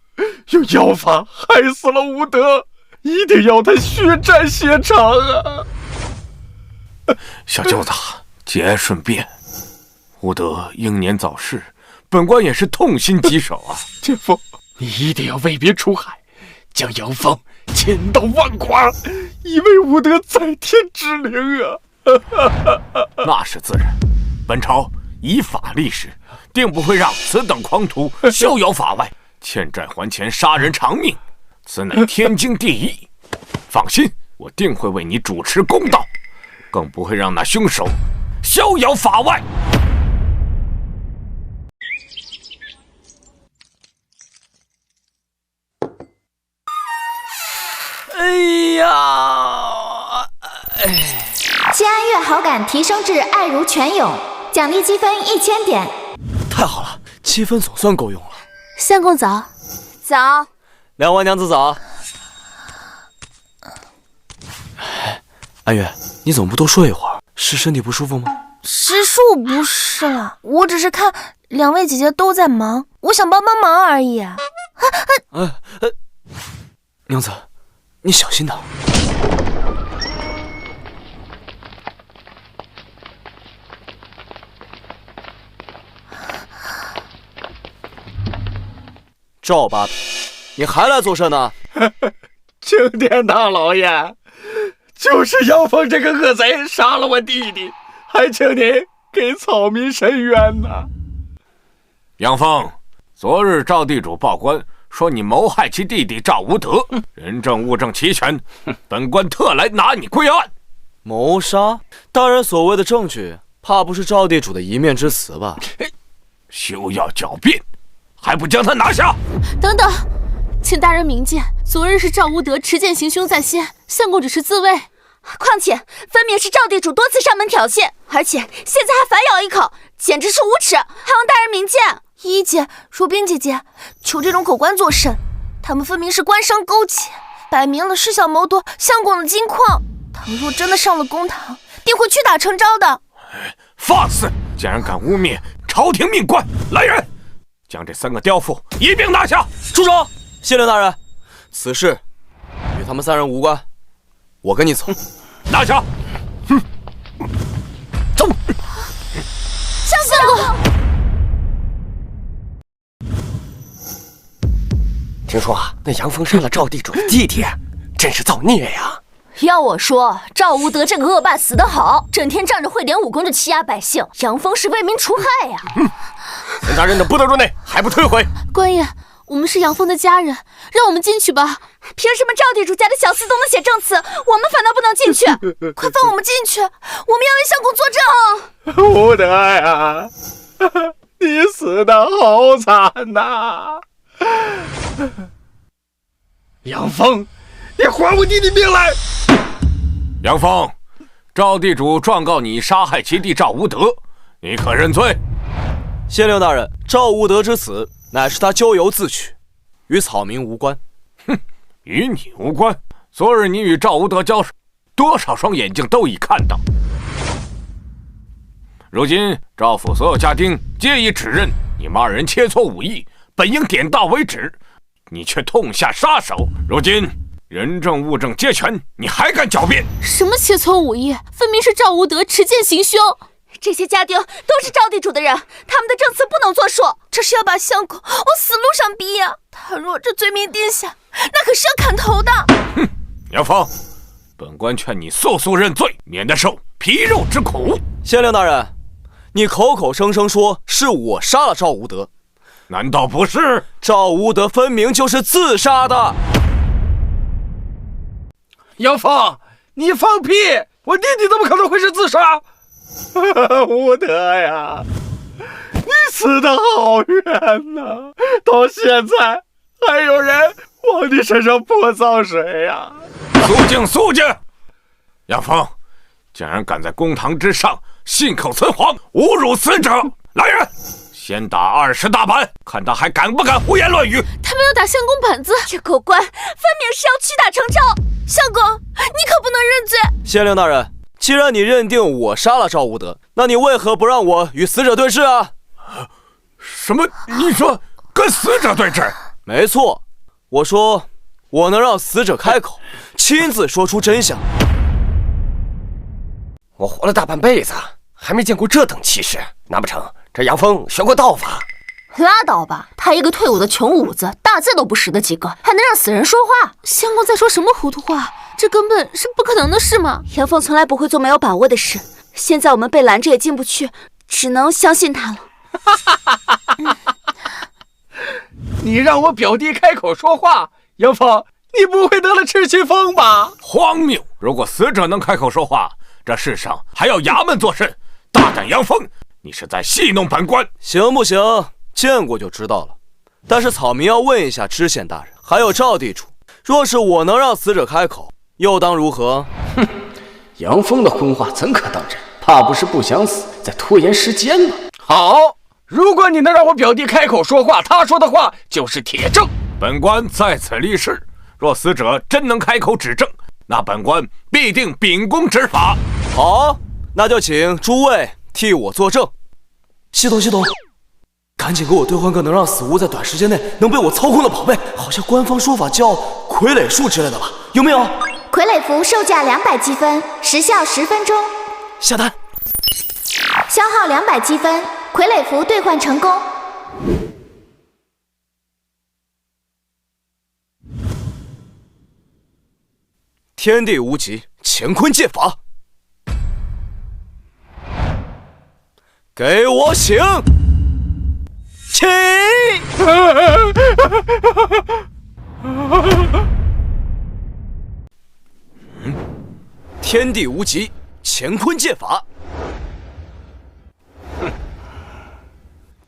用妖法害死了吴德，一定要他血债血偿啊！小舅子，节哀顺变，吴德英年早逝，本官也是痛心疾首啊！前夫，你一定要为民除害，将杨峰千刀万剐，以为吴德在天之灵啊！那是自然，本朝以法立誓，定不会让此等狂徒逍遥法外，欠债还钱，杀人偿命，此乃天经地义。放心，我定会为你主持公道，更不会让那凶手逍遥法外。哎呀！谢安月好感提升至爱如泉涌，奖励积分1000点。太好了，积分总算够用了。相公早。早。两位娘子早。安月，你怎么不多说一会儿？是身体不舒服吗？实属不是了，我只是看两位姐姐都在忙，我想帮帮忙而已。娘子，你小心点。赵八品，你还来作甚呢？青天大老爷，就是杨峰这个恶贼杀了我弟弟，还请您给草民伸冤呐！杨峰，昨日赵地主报官说你谋害其弟弟赵无德，人证物证齐全，本官特来拿你归案。谋杀？大人所谓的证据，怕不是赵地主的一面之词吧？休要狡辩，还不将他拿下！等等，请大人明鉴，昨日是赵无德持剑行凶在先，相公只是自卫。况且分明是赵地主多次上门挑衅，而且现在还反咬一口，简直是无耻，还望大人明鉴。依依姐、如冰姐姐，求这种口官作甚？他们分明是官商勾结，摆明了是想谋夺相公的金矿。倘若真的上了公堂，定会屈打成招的。放肆！竟然敢污蔑朝廷命官！来人，将这3个刁妇一并拿下！住手！谢令大人，此事与他们3人无关，我跟你走。拿下！走！相公，听说啊，那杨峰杀了赵地主的弟弟，真是造孽呀！要我说，赵无德这个恶霸死得好，整天仗着会点武功就欺压百姓，杨峰是为民除害呀！孙大人等不得入内，还不退回！官爷，我们是杨峰的家人，让我们进去吧。凭什么赵地主家的小厮都能写证词，我们反倒不能进去？快放我们进去，我们要为相公作证。吴德呀，你死得好惨呐！杨峰，你还我弟弟命来！杨峰，赵地主状告你杀害其弟赵无德，你可认罪？县令大人，赵无德之死乃是他咎由自取，与草民无关。哼，与你无关。昨日你与赵无德交手，多少双眼睛都已看到。如今赵府所有家丁皆已指认你们二人切磋武艺，本应点到为止，你却痛下杀手。如今人证物证皆全，你还敢狡辩？什么切磋武艺？分明是赵无德持剑行凶。这些家丁都是赵地主的人，他们的证词不能作数。这是要把相公往死路上逼呀！他若这罪名定下，那可是要砍头的。哼，杨峰，本官劝你速速认罪，免得受皮肉之苦。县令大人，你口口声声说是我杀了赵无德，难道不是？赵无德分明就是自杀的。杨峰，你放屁！我弟弟怎么可能会是自杀？无德呀，你死得好冤呐！到现在还有人往你身上泼脏水呀！肃静，肃静！杨峰，竟然敢在公堂之上信口雌黄，侮辱死者！来人，先打20大板，看他还敢不敢胡言乱语！他们要打相公板子，这狗官分明是要屈打成招。相公，你可不能认罪！县令大人，既然你认定我杀了赵无德，那你为何不让我与死者对质啊？什么？你说跟死者对质？没错，我说我能让死者开口，亲自说出真相。我活了大半辈子，还没见过这等气势。难不成这杨峰学过道法？拉倒吧，他一个退伍的穷五子，大字都不识得几个，还能让死人说话？相公在说什么糊涂话？这根本是不可能的事嘛！杨峰从来不会做没有把握的事，现在我们被拦着也进不去，只能相信他了。你让我表弟开口说话，杨峰，你不会得了赤气风吧？荒谬！如果死者能开口说话，这世上还要衙门做甚？大胆杨峰，你是在戏弄本官！行不行？见过就知道了。但是草民要问一下知县大人，还有赵地主，若是我能让死者开口，又当如何？哼，杨峰的昏话怎可当真？怕不是不想死，在拖延时间吧？好，如果你能让我表弟开口说话，他说的话就是铁证。本官在此立誓，若死者真能开口指证，那本官必定秉公执法。好，那就请诸位替我作证。系统，赶紧给我兑换个能让死物在短时间内能被我操控的宝贝，好像官方说法叫傀儡术之类的吧？有没有？傀儡服售价200积分，时效10分钟。下单。消耗200积分，傀儡服兑换成功。天地无极，乾坤借法，给我醒！起！天地无极，乾坤借法，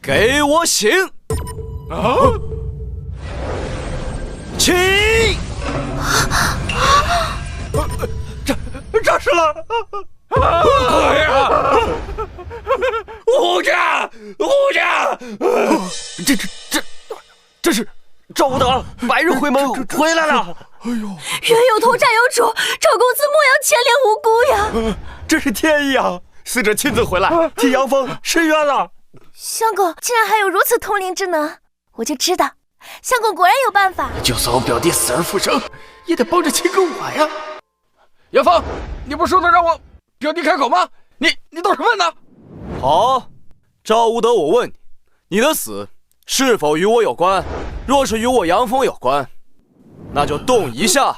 给我醒！起！这是了！哎呀！吴家，这是赵无德白日回门回来了！冤有头债有主，赵公子莫要牵连无辜呀！这是天意啊！死者亲自回来，替杨峰伸冤了。相公竟然还有如此通灵之能，我就知道，相公果然有办法。就算我表弟死而复生，也得帮着亲个我呀！杨峰，你不是说能让我表弟开口吗？你倒是问呢？好，赵无德，我问你，你的死是否与我有关？若是与我杨峰有关，那就动一下；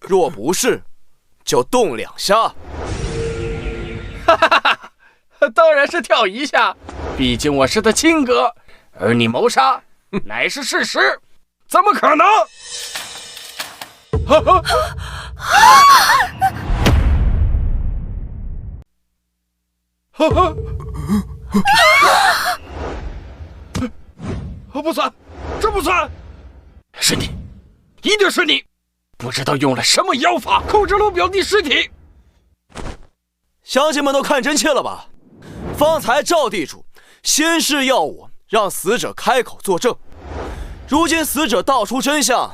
若不是，就动2下。哈哈哈！当然是跳一下，毕竟我是他亲哥，而你谋杀乃是事实，怎么可能？不算，这不算，是你，一定是你！不知道用了什么妖法控制了我表弟尸体。乡亲们都看真切了吧？方才赵地主先是要我让死者开口作证，如今死者道出真相，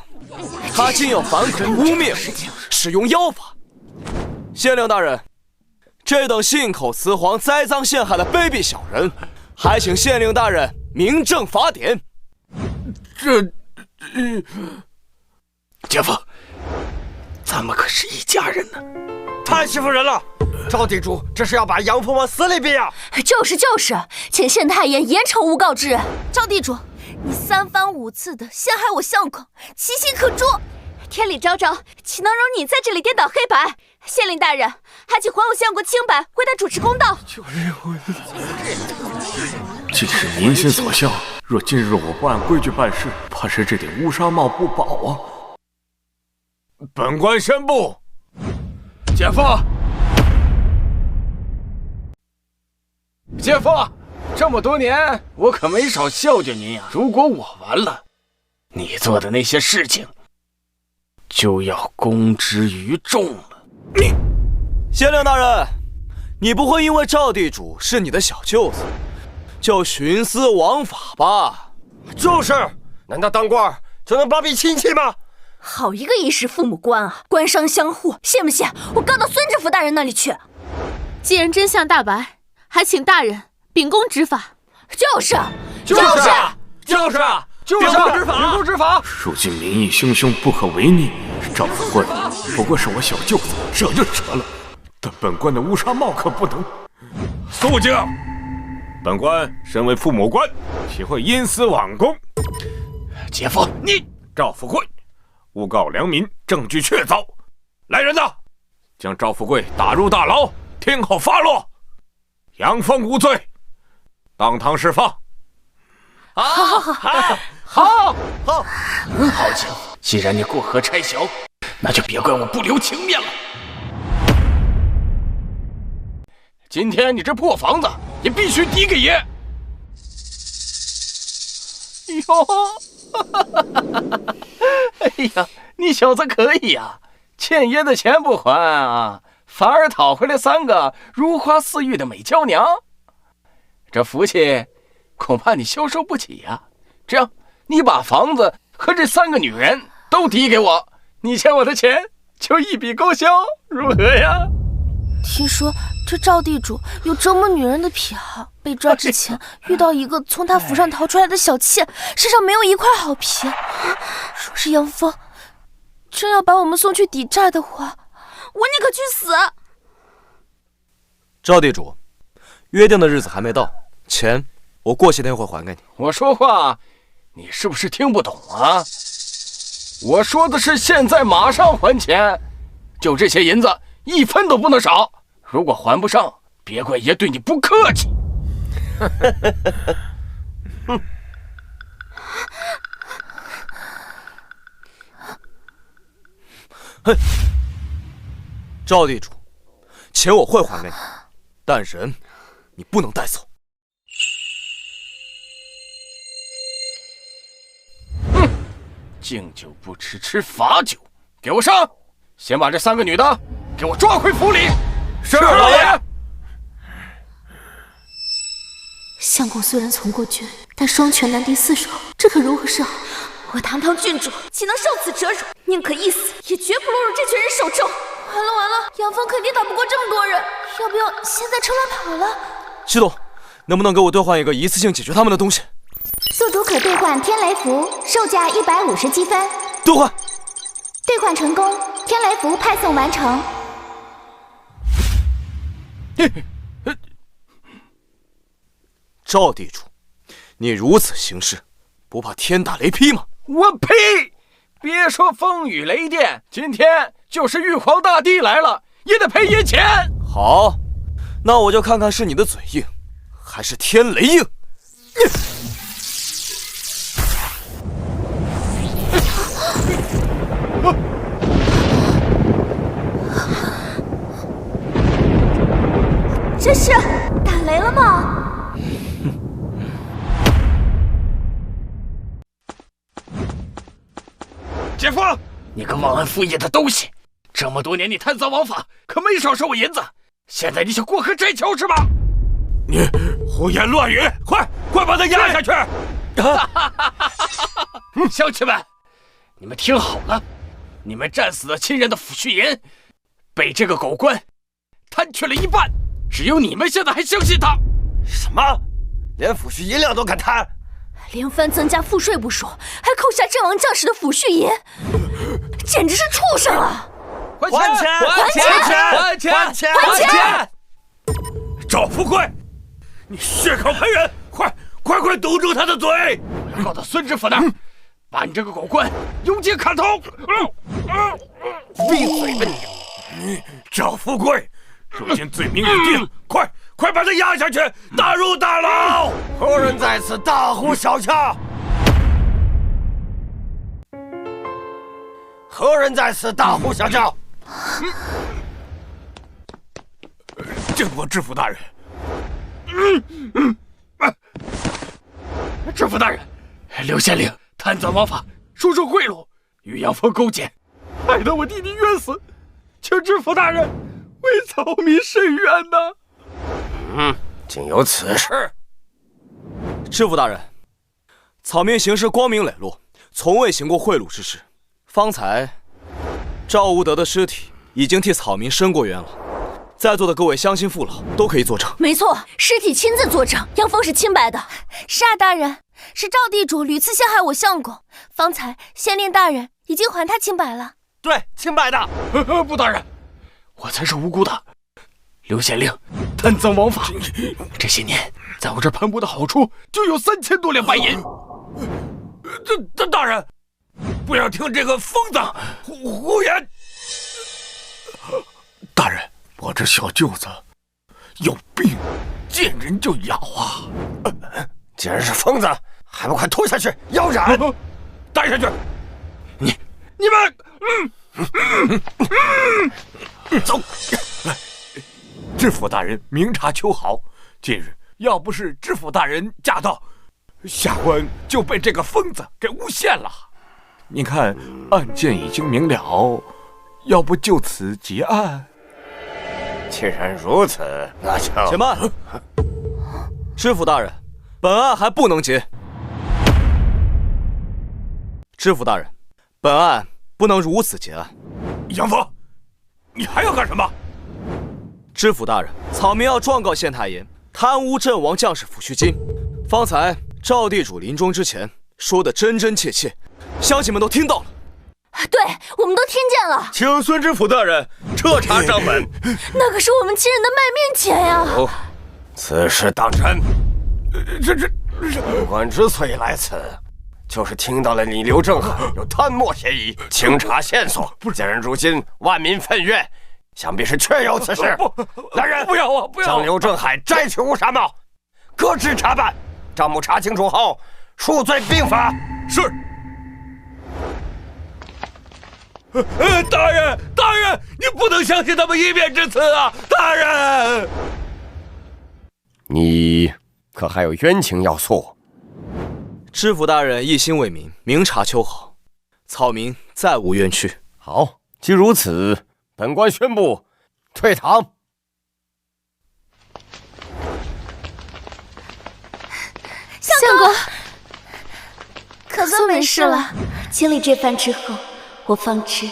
他竟要反口污蔑我，使用妖法。县令大人，这等信口雌黄、栽赃陷害的卑鄙小人，还请县令大人明正法典。姐夫，咱们可是一家人呢。太欺负人了！赵地主这是要把杨峰往死里逼啊！就是，请县太爷严惩诬告之人。赵地主，你3番5次的陷害我相公，其心可诛。天理昭昭，岂能容你在这里颠倒黑白？县令大人，还请还我相公清白，为他主持公道。既是民心所向，若今日我不按规矩办事，怕是这顶乌纱帽不保啊！本官宣布，姐夫，姐夫，这么多年我可没少孝敬您呀。如果我完了，你做的那些事情就要公之于众了。县令大人，你不会因为赵地主是你的小舅子，就徇私枉法吧？就是，难道当官就能包庇亲戚吗？好一个衣食父母官啊，官商相护，信不信我告到孙知府大人那里去？既然真相大白，还请大人秉公执法。就是，秉公执法。如今民意汹汹，不可违逆。赵副官不过是我小舅子，惹就惹了，但本官的乌纱帽可不能。肃静！本官身为父母官，岂会因私枉公？姐夫，你赵富贵诬告良民，证据确凿。来人呐，将赵富贵打入大牢，听候发落。杨峰无罪，当堂释放。好，姐夫，既然你过河拆桥，那就别怪我不留情面了。今天你这破房子也必须抵给爷。哎呀，你小子可以呀，欠爷的钱不还啊，反而讨回来3个如花似玉的美娇娘，这福气恐怕你消受不起呀。这样，你把房子和这3个女人都抵给我，你欠我的钱就一笔勾销，如何呀？听说这赵地主有折磨女人的癖好，被抓之前遇到一个从他府上逃出来的小妾，身上没有一块好皮。若是杨峰真要把我们送去抵债的话，我宁可去死。赵地主，约定的日子还没到，钱我过些天会还给你。我说话你是不是听不懂啊？我说的是现在马上还钱，就这些银子1分都不能少。如果还不上，别怪爷对你不客气。哼！赵地主，钱我会还给你，但人你不能带走。敬酒不吃吃罚酒，给我上！先把这3个女的给我抓回府里。是老爷。相公虽然从过军，但双拳难敌4手，这可如何是好？我堂堂郡主岂能受此折辱？宁可一死，也绝不落入这群人手中。完了，杨峰肯定打不过这么多人，要不要现在趁乱跑了？系统，能不能给我兑换一个一次性解决他们的东西？宿主可兑换天雷符，售价150积分。兑换。兑换成功，天雷符派送完成。赵地主，你如此行事，不怕天打雷劈吗？我呸！别说风雨雷电，今天就是玉皇大帝来了，也得赔爷钱。好，那我就看看是你的嘴硬，还是天雷硬。这是打雷了吗？姐夫，你个忘恩负义的东西！这么多年你贪赃枉法，可没少收我银子。现在你想过河拆桥是吧？你胡言乱语！快把他压下去！乡亲们，你们听好了，你们战死的亲人的抚恤银被这个狗官贪去了一半，只有你们现在还相信他。什么？连抚恤银两都敢贪？连番增加赋税不说，还扣下阵亡将士的抚恤银，简直是畜生啊！还钱！赵富贵，你血口喷人！快堵住他的嘴！我要告到孙知府那儿，把你这个狗官用剑砍头！闭嘴吧你！赵富贵，如今罪名已定，快把他压下去，打入大牢！何人在此大呼小叫？何人在此大呼小叫？见过知府大人。知府大人，刘县令贪赃枉法，收受贿赂，与杨峰勾结，害得我弟弟冤死，请知府大人为草民伸冤呐！竟有此事！知府大人，草民行事光明磊落，从未行过贿赂之事。方才赵无德的尸体已经替草民伸过冤了，在座的各位乡亲父老都可以作证。没错，尸体亲自作证，杨峰是清白的。是啊，大人，是赵地主屡次陷害我相公，方才县令大人已经还他清白了。对，清白的。不，大人，我才是无辜的。刘县令贪赃枉法，这些年在我这盘剥的好处就有3000多两白银。大人，不要听这个疯子胡言。大人，我这小舅子有病，见人就咬啊！既然是疯子，还不快拖下去腰斩！带下去！你们，走！知府大人明察秋毫，近日要不是知府大人驾到，下官就被这个疯子给诬陷了。您看，案件已经明了，要不就此结案？既然如此，那就且慢！知府大人，本案还不能结。知府大人，本案不能如此结案。杨峰，你还要干什么？知府大人，草民要状告县太爷贪污阵亡将士抚恤金。方才赵地主临终之前说的真真切切，乡亲们都听到了。对，我们都听见了。请孙知府大人彻查账本。那可是我们亲人的卖命钱呀！此事当真？本官之所以来此，就是听到了你刘正海有贪墨嫌疑，清查线索。既然如今万民愤怨，想必是确有此事。来人，不要啊！不要！将刘正海摘去乌纱帽，革职查办。账目查清楚后，数罪并罚。是。大人，你不能相信他们一面之词啊！大人，你可还有冤情要诉？知府大人一心为民，明察秋毫，草民再无冤屈。好，既如此，本官宣布退堂。相公，可算没事了。经历这番之后，我方知，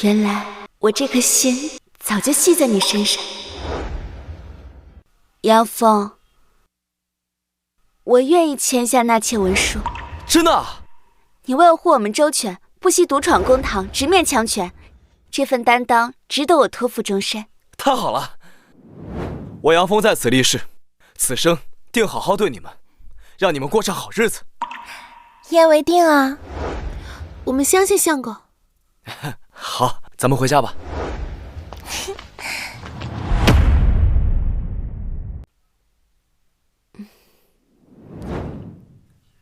原来我这颗心早就系在你身上。杨峰，我愿意签下纳妾文书。真的？你为了护我们周全，不惜独闯公堂，直面强权，这份担当值得我托付终身。太好了，我杨峰在此立誓，此生定好好对你们，让你们过上好日子。一言为定啊！我们相信相公。好，咱们回家吧。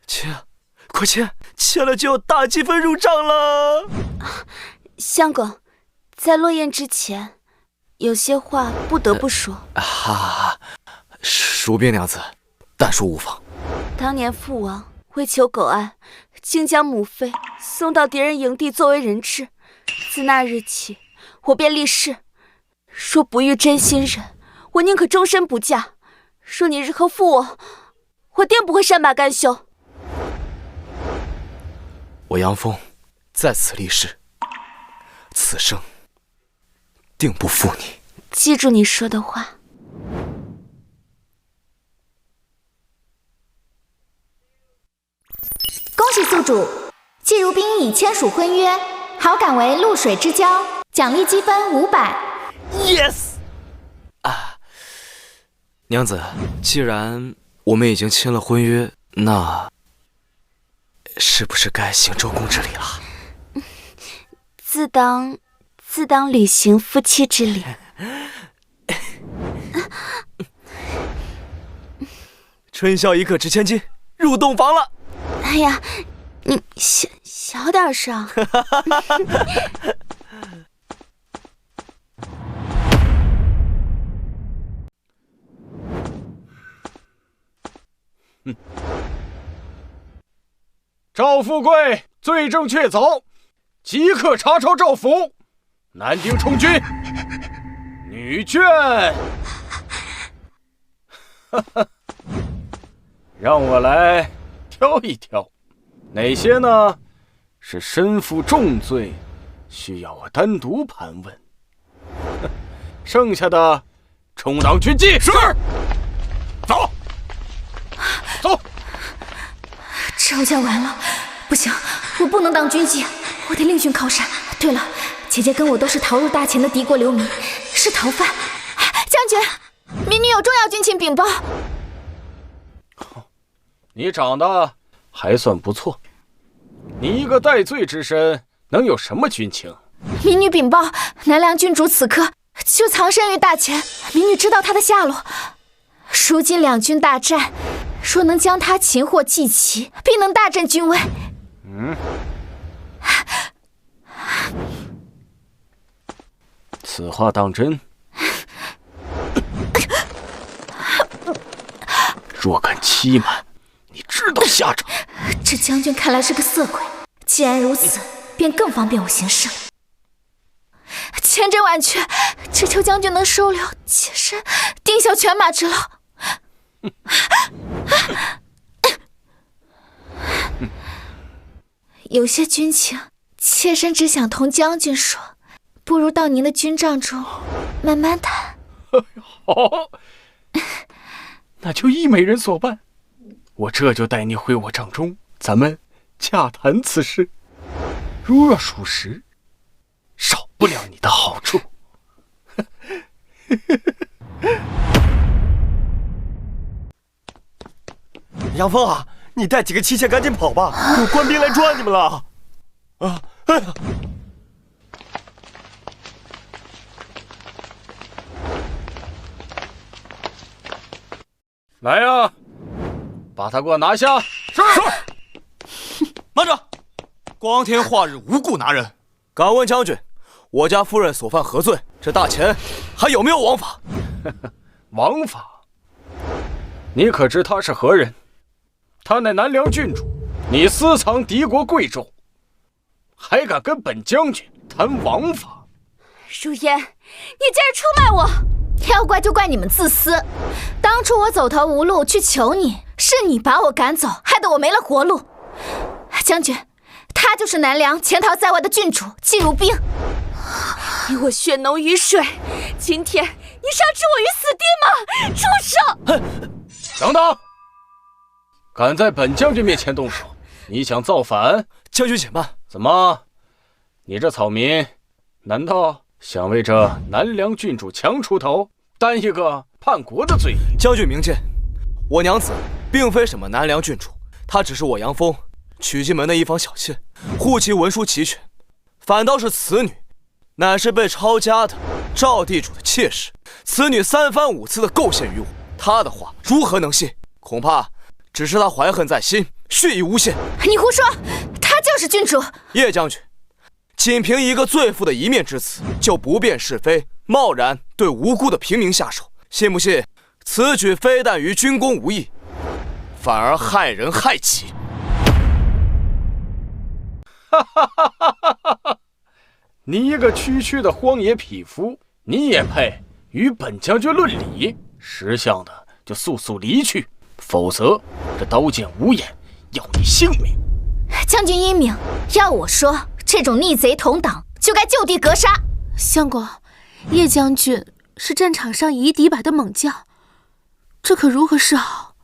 签，快签！签了就有大积分入账了。相公，在落雁之前，有些话不得不说。蜀兵娘子，但说无妨。当年父王为求狗爱，竟将母妃送到敌人营地作为人质，自那日起，我便立誓，若不遇真心人，我宁可终身不嫁。若你日后负我，我定不会善罢甘休。我杨峰在此立誓，此生定不负你。记住你说的话。恭喜宿主季如冰已签署婚约，好感为露水之交，奖励积分500。Yes！ 娘子，既然我们已经签了婚约，那是不是该行周公之礼了？自当履行夫妻之礼。春宵一刻值千金，入洞房了。哎呀，你小点声。赵富贵罪证确凿，即刻查抄赵府，男丁充军，女眷。让我来挑一挑，哪些呢是身负重罪，需要我单独盘问。剩下的充当军纪。是。走。走。赵家完了，不行，我不能当军妓，我得另寻靠山。对了，姐姐跟我都是逃入大秦的敌国流民，是逃犯。将军，民女有重要军情禀报。你长得还算不错，你一个戴罪之身，能有什么军情？民女禀报，南梁郡主此刻就藏身于大前，民女知道他的下落。如今两军大战，若能将他擒获祭齐，必能大振军威。此话当真？若敢欺瞒，你知道下场。这将军看来是个色鬼，既然如此，便更方便我行事了。千真万确，只求将军能收留妾身，定效犬马之劳。有些军情，妾身只想同将军说，不如到您的军帐中慢慢谈。好，那就依美人所办，我这就带你回我帐中，咱们洽谈此事。如若属实，少不了你的好处。杨峰啊，你带几个妻妾赶紧跑吧，有官兵来抓你们了！啊，哎呀！来呀，把他给我拿下！是。慢着！光天化日，无故拿人。敢问将军，我家夫人所犯何罪？这大钱还有没有王法？王法？你可知他是何人？他乃南梁郡主，你私藏敌国贵胄，还敢跟本将军谈王法？如烟，你竟然出卖我！要怪就怪你们自私。当初我走投无路去求你，是你把我赶走，害得我没了活路。将军，他就是南梁潜逃在外的郡主季如冰。你我血浓于水，今天你想置我于死地吗？畜生！等等！敢在本将军面前动手，你想造反？将军且慢。怎么，你这草民，难道想为这南梁郡主强出头，担一个叛国的罪名？将军明鉴，我娘子并非什么南梁郡主，她只是我杨峰娶进门的一房小妾，户籍文书齐全。反倒是此女，乃是被抄家的赵地主的妾室。此女3番5次的构陷于我，她的话如何能信？恐怕只是她怀恨在心，蓄意诬陷。你胡说，她就是郡主。叶将军，仅凭一个罪妇的一面之词，就不辨是非，贸然对无辜的平民下手，信不信此举非但于军功无益，反而害人害己？你一个区区的荒野匹夫，你也配与本将军论理？识相的就速速离去，否则这刀剑无眼，要你性命！将军英明，要我说，这种逆贼同党就该就地格杀。相公，叶将军是战场上以一敌百的猛将，这可如何是好？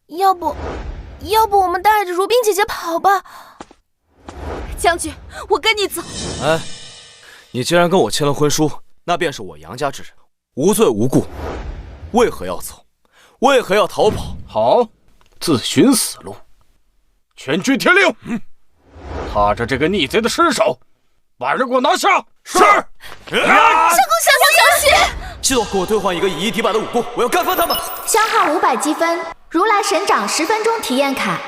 要不我们带着如冰姐姐跑吧？将军，我跟你走。哎，你既然跟我签了婚书，那便是我杨家之人，无罪无故，为何要走？为何要逃跑？好，自寻死路！全军听令，踏着这个逆贼的尸首，把人给我拿下！是。相公，小心！系统，给我兑换一个以一敌百的武功，我要干翻他们！消耗500积分，如来神掌10分钟体验卡，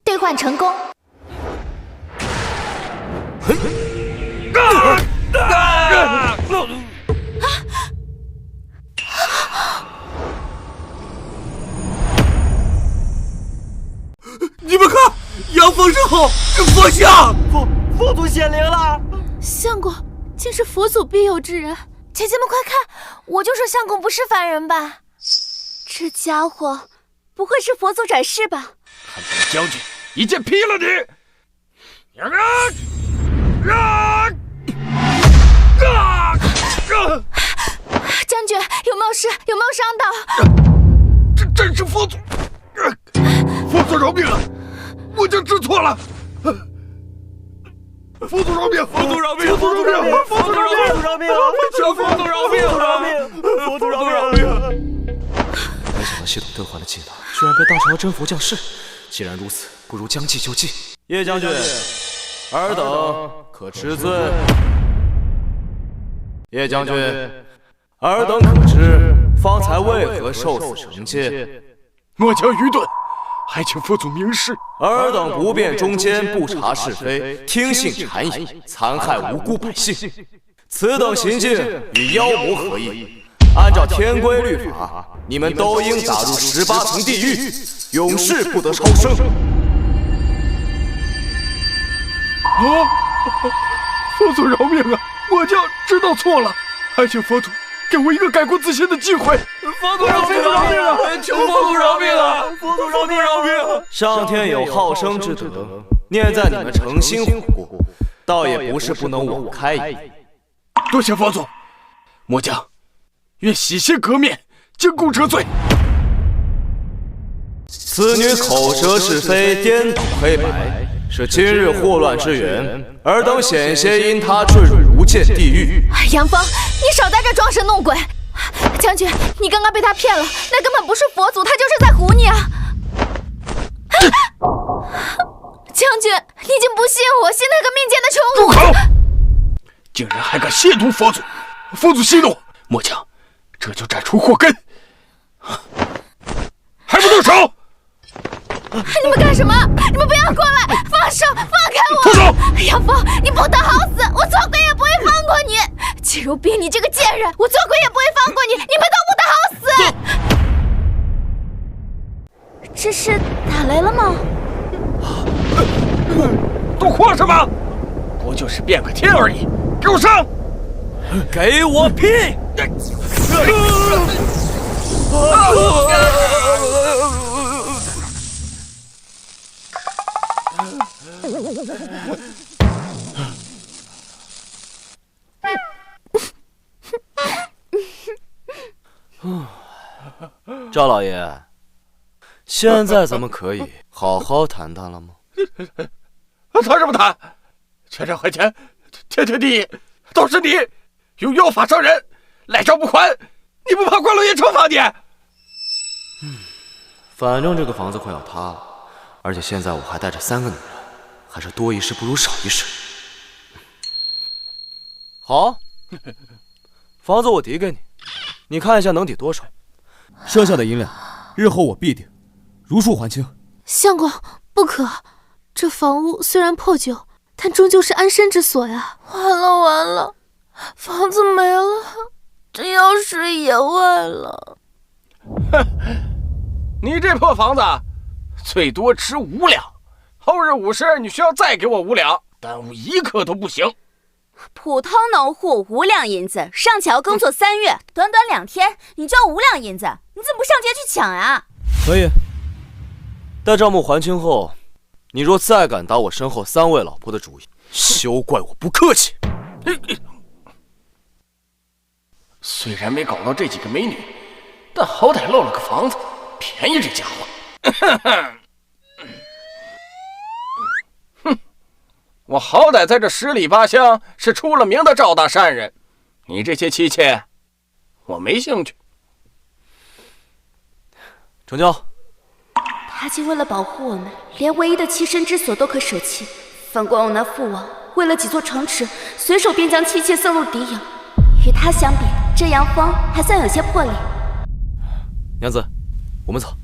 兑换成功。你们看，阳风身后是佛像，佛祖显灵了！相公竟是佛祖庇佑之人。姐姐们快看，我就说相公不是凡人吧？这家伙不会是佛祖转世吧？看本将军一剑劈了你！将军有没有事？有没有伤到？这真是佛祖！佛祖饶命啊！我就知错了。佛祖饶命！佛祖饶命！佛祖饶命！佛祖饶命！佛祖饶命！求佛祖饶命！佛祖饶命！没想到系统兑换的技能居然被当成了真佛降世。既然如此，不如将计就计。叶将军，尔等可知罪？叶将军，尔等可知方才为何受此惩戒？末将愚钝，还请佛祖明示。尔等不辨忠奸，不察是非，听信谗言，残害无辜百姓，此等行径与妖魔合意。按照天规律法，你们都应打入18层地狱，永世不得超生。佛祖饶命啊！末将知道错了，还请佛祖给我一个改过自新的机会。佛祖饶命啊！求佛祖饶命啊！佛祖饶命！上天有好生之德，念在你们诚心悔过，倒也不是不能网开一役。多谢佛祖，末将愿洗心革面，将功折罪。此女口舌是非，颠倒黑白，是今日祸乱之源，尔等险些因她坠入无间地狱。杨峰，你少在这装神弄鬼！将军，你刚刚被他骗了，那根本不是佛祖，他就是在唬你啊！将军，你已经不信我，信那个命贱的穷住口！竟然还敢亵渎佛祖！佛祖息怒，末将这就斩除祸根。还不动手！你们干什么？你们不要过来！放手！放开我！住手！杨峰，你不得好死！我做鬼也不会放过你！季如冰，你这个贱人，我做鬼也不会放过你！你们都不得好死！这是打雷了吗？都慌什么？不就是变个天而已！给我上！给我拼！赵老爷，现在咱们可以好好谈谈了吗？谈什么谈？全场还钱，天经地义，都是你用妖法伤人，赖账不还，你不怕关老爷惩罚你？反正这个房子快要塌了，而且现在我还带着3个女人，还是多一事不如少一事。好，房子我抵给你，你看一下能抵多少，剩下的银两，日后我必定如数还清。相公，不可！这房屋虽然破旧，但终究是安身之所呀。完了，房子没了，这药水也坏了。你这破房子，最多值5两。后日午时，你需要再给我5两，耽误1刻都不行。普通农户5两银子，上桥耕作3月，短短2天你就要5两银子，你怎么不上街去抢啊？可以。待账目还清后，你若再敢打我身后3位老婆的主意，休怪我不客气。虽然没搞到这几个美女，但好歹漏了个房子，便宜这家伙。哼，我好歹在这10里8乡是出了名的赵大善人，你这些妻妾，我没兴趣。成交。他竟为了保护我们，连唯一的栖身之所都可舍弃。反观我那父王，为了几座城池，随手便将妻妾送入敌营。与他相比，这杨峰还算有些魄力。娘子，我们走。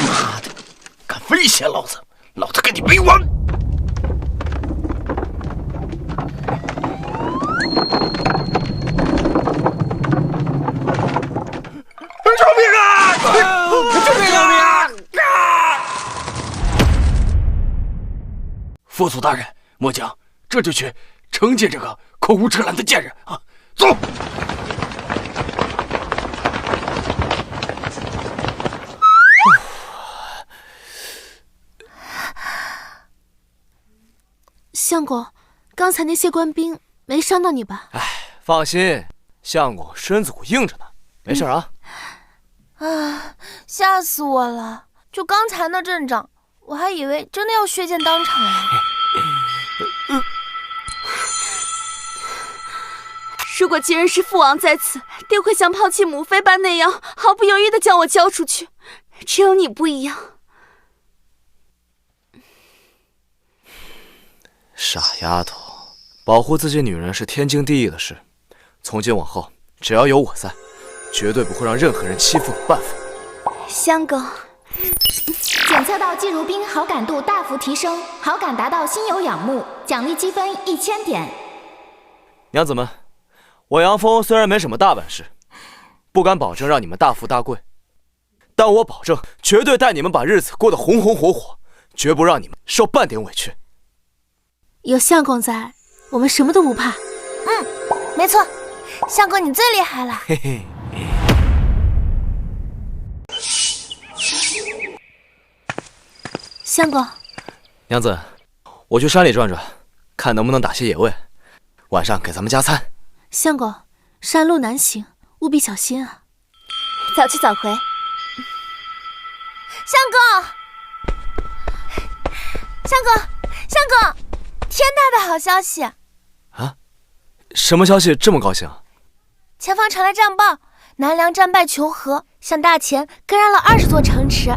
妈的，敢威胁老子，老子跟你没完！救命啊！救命啊！佛祖大人，末将这就去惩戒这个口无遮拦的贱人啊！走。相公，刚才那些官兵没伤到你吧？哎，放心，相公身子骨硬着呢，没事啊。啊，吓死我了！就刚才那阵仗，我还以为真的要血溅当场了。如果既然是父王在此，定会像抛弃母妃般那样，毫不犹豫地将我交出去。只有你不一样。傻丫头，保护自己女人是天经地义的事。从今往后，只要有我在，绝对不会让任何人欺负你半分。相公，检测到季如冰好感度大幅提升，好感达到心有仰慕，奖励积分1000点。娘子们，我杨峰虽然没什么大本事，不敢保证让你们大富大贵，但我保证绝对带你们把日子过得红红火火，绝不让你们受半点委屈。有相公在，我们什么都不怕。没错，相公你最厉害了。嘿嘿。相公，娘子，我去山里转转，看能不能打些野味，晚上给咱们加餐。相公，山路难行，务必小心啊。早去早回。相公，天大的好消息！啊？什么消息这么高兴啊？前方传来战报，南梁战败求和，向大前割让了20座城池。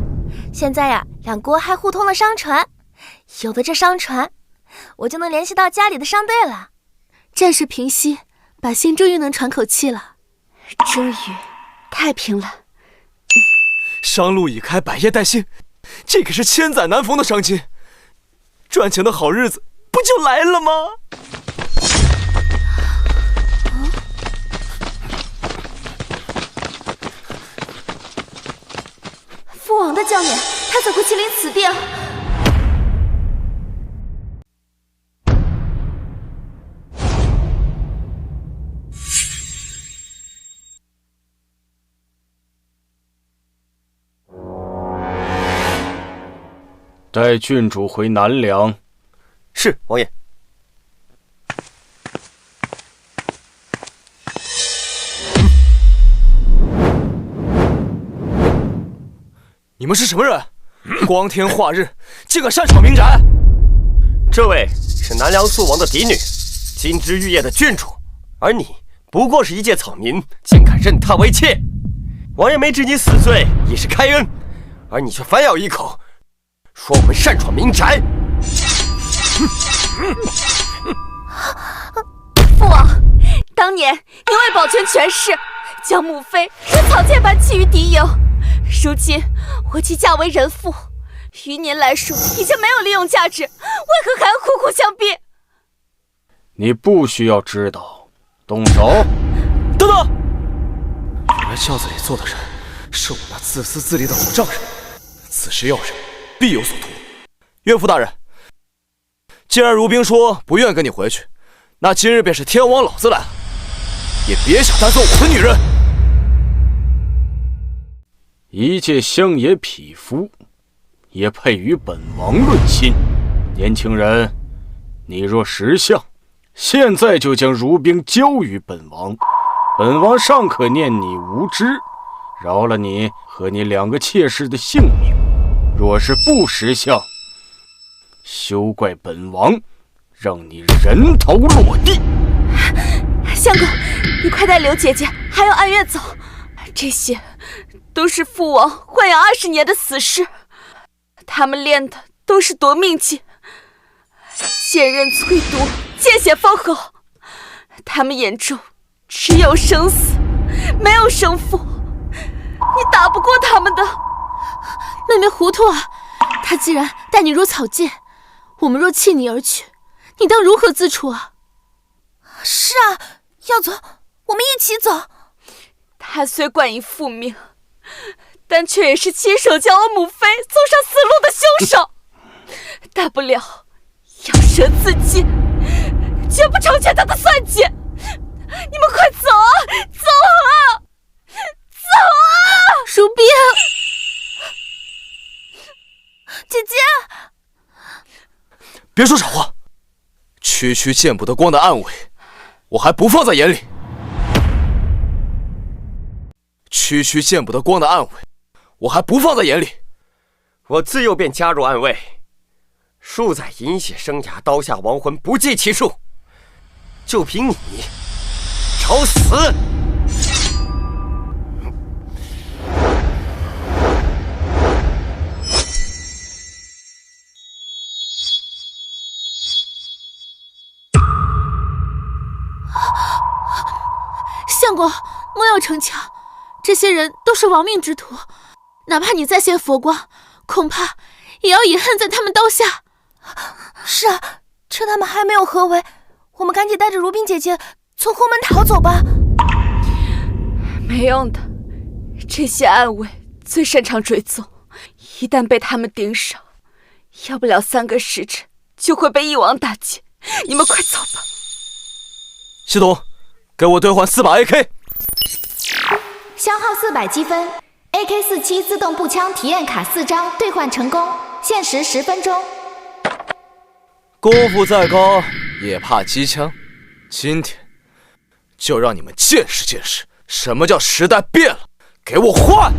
现在呀，两国还互通了商船，有了这商船，我就能联系到家里的商队了。战事平息，百姓终于能喘口气了。终于，太平了。商路已开，百业待兴，这可是千载难逢的商机，赚钱的好日子不就来了吗？父王的将领，他怎会亲临此地啊？带郡主回南梁。是，王爷。你们是什么人？光天化日，竟敢擅闯民宅！这位是南梁肃王的嫡女，金枝玉叶的郡主，而你不过是一介草民，竟敢认她为妾！王爷没治你死罪，已是开恩，而你却反咬一口，说我们擅闯民宅。父王，当年您为保全权势，将母妃如草芥般弃于敌营。如今我既嫁为人妇，于您来说已经没有利用价值，为何还要苦苦相逼？你不需要知道。动手！等等！原来轿子里坐的人是我那自私自利的老丈人，此时要人必有所图。岳父大人，既然如冰说不愿跟你回去，那今日便是天王老子来了，也别想单做我的女人。一介乡野匹夫，也配与本王论亲？年轻人，你若识相，现在就将如冰交于本王，本王尚可念你无知，饶了你和你2个妾室的性命。若是不识相，休怪本王让你人头落地。相公，你快带刘姐姐还有暗月走，这些都是父王豢养20年的死士，他们练的都是夺命技，剑刃淬毒，见血封喉，他们眼中只有生死，没有胜负，你打不过他们的。妹妹糊涂啊！他既然待你如草芥，我们若弃你而去，你当如何自处啊？是啊，要走，我们一起走。他虽冠以父命，但却也是亲手将我母妃送上死路的凶手，大不了咬舌自尽，绝不成全他的算计。你们快走啊，走啊，走啊！如冰，姐姐，别说傻话，区区见不得光的暗卫，我还不放在眼里。区区见不得光的暗卫，我还不放在眼里。我自幼便加入暗卫，数载饮血生涯，刀下亡魂不计其数，就凭你找死！相公，莫要逞强，这些人都是亡命之徒，哪怕你再现佛光，恐怕也要饮恨在他们刀下。是啊，趁他们还没有合围，我们赶紧带着如冰姐姐从后门逃走吧。没用的，这些暗卫最擅长追踪，一旦被他们盯上，要不了3个时辰就会被一网打尽。你们快走吧。系统，给我兑换4把 AK。消耗400积分 ，AK47 自动步枪体验卡4张兑换成功，限时10分钟。功夫再高也怕机枪，今天就让你们见识见识什么叫时代变了，给我换！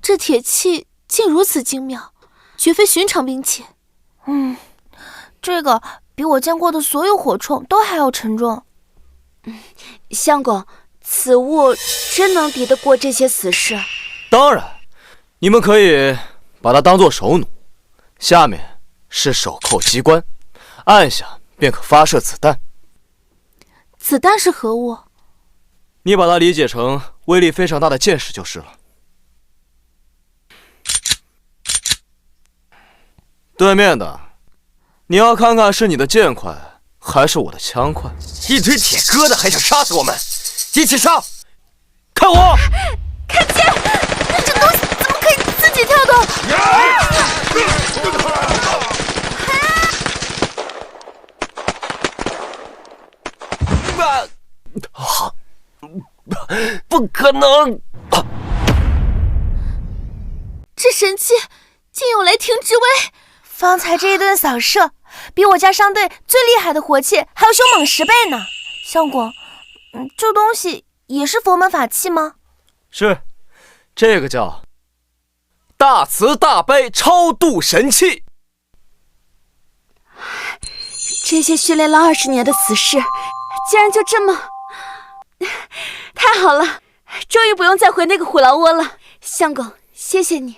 这铁器竟如此精妙，绝非寻常兵器。这个比我见过的所有火铳都还要沉重。相公，此物真能敌得过这些死士？当然，你们可以把它当作手弩，下面是手扣机关，按下便可发射子弹。子弹是何物？你把它理解成威力非常大的箭矢就是了。对面的，你要看看是你的剑快还是我的枪快？一堆铁疙瘩还想杀死我们，一起上！看我！看见，这东西怎么可以自己跳动？不可能！这神器竟有雷霆之威！方才这一顿扫射，比我家商队最厉害的火器还要凶猛10倍呢。相公，这东西也是佛门法器吗？是，这个叫大慈大悲超度神器。这些训练了20年的死士，竟然就这么……太好了，终于不用再回那个虎狼窝了。相公，谢谢你。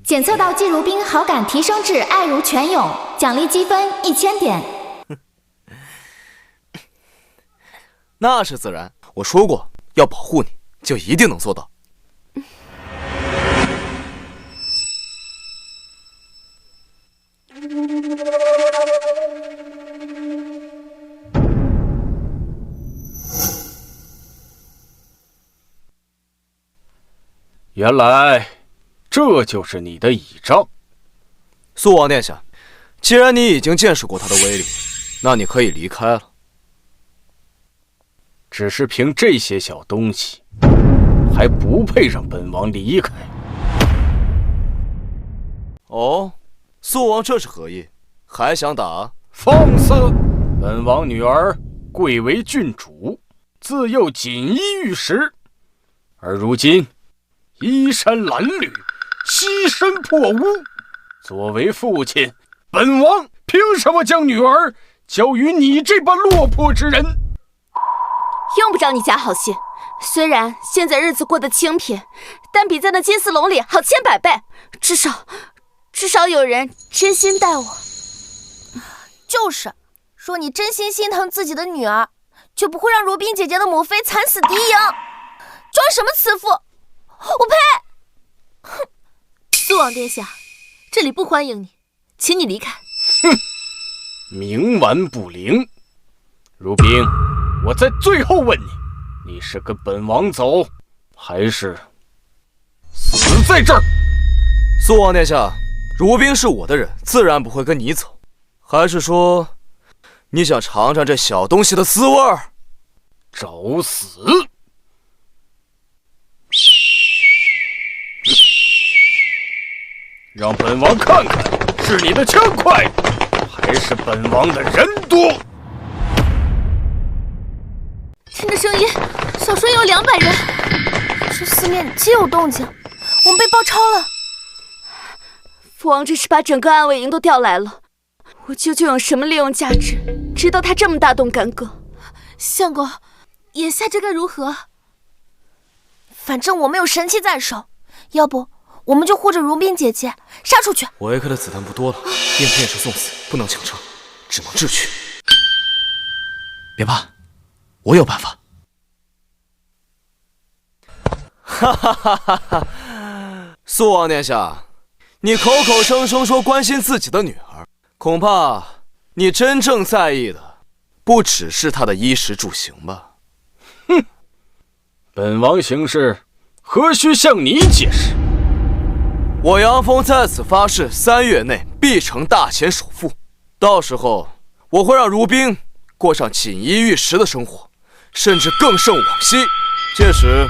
检测到季如冰好感提升至爱如泉涌，奖励积分1000点。那是自然。我说过要保护你，就一定能做到。原来这就是你的倚仗。肃王殿下，既然你已经见识过他的威力，那你可以离开了。只是凭这些小东西，还不配让本王离开。哦，肃王这是何意？还想打？放肆！本王女儿贵为郡主，自幼锦衣玉食，而如今衣衫褴褛，栖身破屋。作为父亲，本王凭什么将女儿交于你这般落魄之人？用不着你假好心，虽然现在日子过得清贫，但比在那金丝笼里好千百倍。至少有人真心待我。就是说你真心心疼自己的女儿，就不会让如冰姐姐的母妃惨死敌营。装什么慈父？我呸！哼！肃王殿下，这里不欢迎你，请你离开。哼！冥顽不灵。如冰，我在最后问你，你是跟本王走，还是死在这儿？肃王殿下，如冰是我的人，自然不会跟你走。还是说，你想尝尝这小东西的滋味儿？找死！让本王看看，是你的枪快，还是本王的人多？听着声音，少说也有200人。这四面皆有动静，我们被包抄了。父王这是把整个暗卫营都调来了，我究竟有什么利用价值，值得他这么大动干戈？相公，眼下这该如何？反正我们有神器在手，要不我们就护着如冰姐姐杀出去。我 AK 的子弹不多了，应聘也是送死，不能强撑，只能智取。别怕，我有办法。哈哈哈哈哈！肃王殿下，你口口声声说关心自己的女儿，恐怕你真正在意的不只是她的衣食住行吧？哼！本王行事何须向你解释？我杨峰在此发誓，3月内必成大前首富。到时候，我会让如冰过上锦衣玉食的生活，甚至更胜往昔。届时，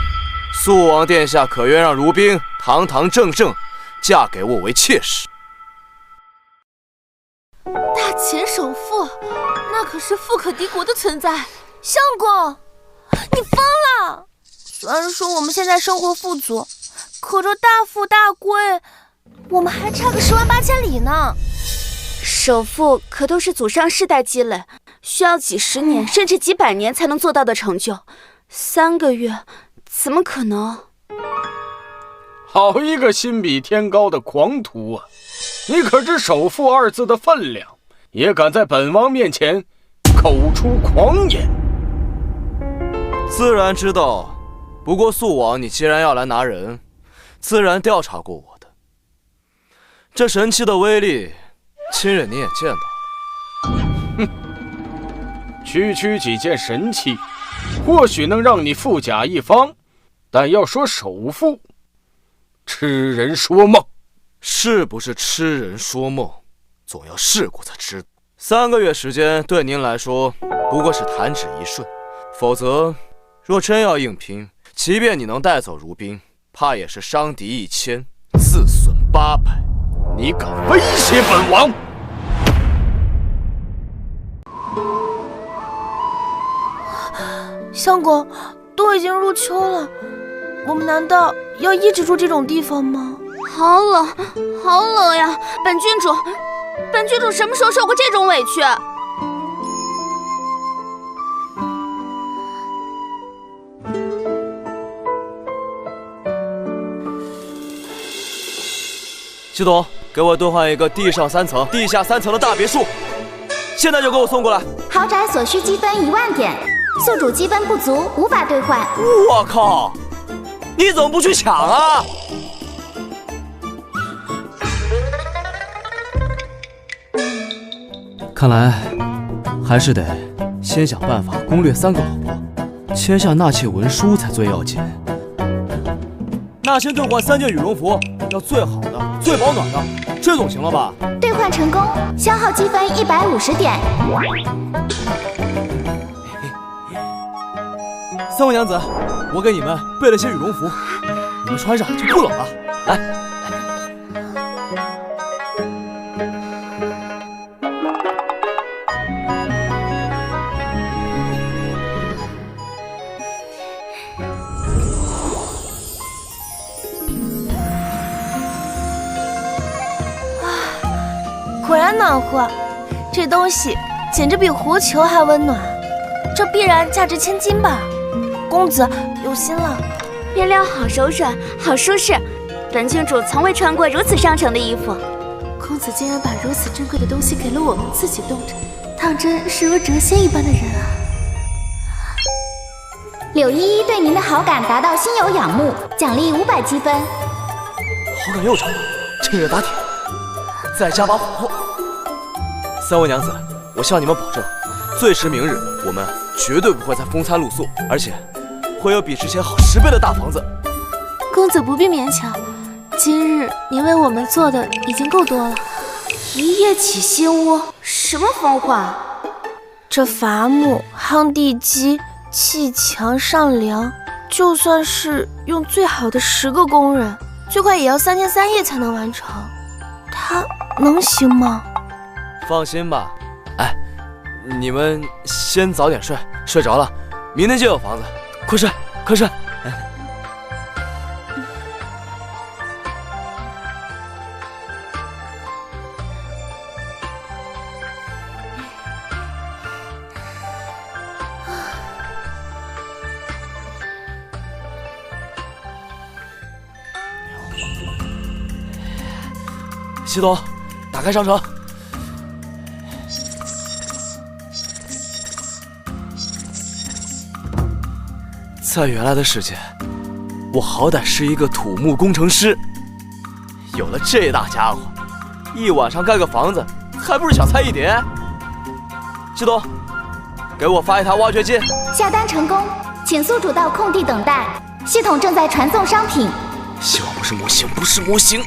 肃王殿下可愿让如冰堂堂正正嫁给我为妾室？大前首富，那可是富可敌国的存在。相公，你疯了！虽然说我们现在生活富足，可这大富大贵，我们还差个10万8千里呢。首富可都是祖上世代积累，需要几十年甚至几百年才能做到的成就。3个月，怎么可能？好一个心比天高的狂徒啊！你可知首富2字的分量，也敢在本王面前口出狂言？自然知道。不过肃王，你既然要来拿人，自然调查过我的。这神器的威力，亲人你也见到了。哼，区几件神器，或许能让你富甲一方，但要说首富，痴人说梦。是不是痴人说梦，总要试过才知道。3个月时间对您来说不过是弹指一瞬，否则若真要硬拼，即便你能带走如冰，怕也是伤敌1000，自损800。你敢威胁本王？相公，都已经入秋了，我们难道要一直住这种地方吗？好冷，好冷呀！本郡主什么时候受过这种委屈？系统，给我兑换一个地上3层、地下3层的大别墅，现在就给我送过来。豪宅所需积分1万点，宿主积分不足，无法兑换。我靠！你怎么不去抢啊？看来还是得先想办法攻略3个老婆，签下纳妾文书才最要紧。那先兑换3件羽绒服，要最好的、最保暖的，这总行了吧？兑换成功，消耗积分150点。3位娘子，我给你们备了些羽绒服，你们穿上就不冷了。来。果然暖和，这东西简直比火球还温暖，这必然价值千金吧？公子有心了，面料好柔软，好舒适，本郡主从未穿过如此上乘的衣服。公子竟然把如此珍贵的东西给了我们自己冻着，当真是如谪仙一般的人啊！柳依依对您的好感达到心有仰慕，奖励500积分。好感又涨了，趁热打铁，再加把火候。3位娘子，我向你们保证，最迟明日我们绝对不会再风餐露宿，而且会有比之前好10倍的大房子。公子不必勉强，今日您为我们做的已经够多了。一夜起新屋，什么疯话？这伐木、夯地基、砌墙、上梁，就算是用最好的10个工人，最快也要3天3夜才能完成。他能行吗？放心吧，哎，你们先早点睡，睡着了，明天就有房子。快睡，快睡！系统，打开商城。在原来的世界，我好歹是一个土木工程师，有了这大家伙，一晚上盖个房子还不是小菜一碟。系统，给我发一台挖掘机。下单成功，请宿主到空地等待，系统正在传送商品。希望不是模型，不是模型。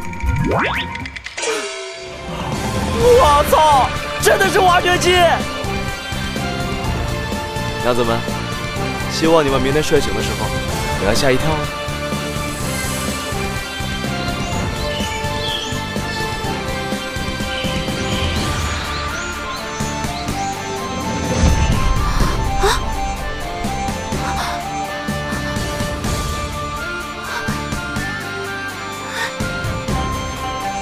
我操，真的是挖掘机！娘子们，希望你们明天睡醒的时候不要吓一跳哦。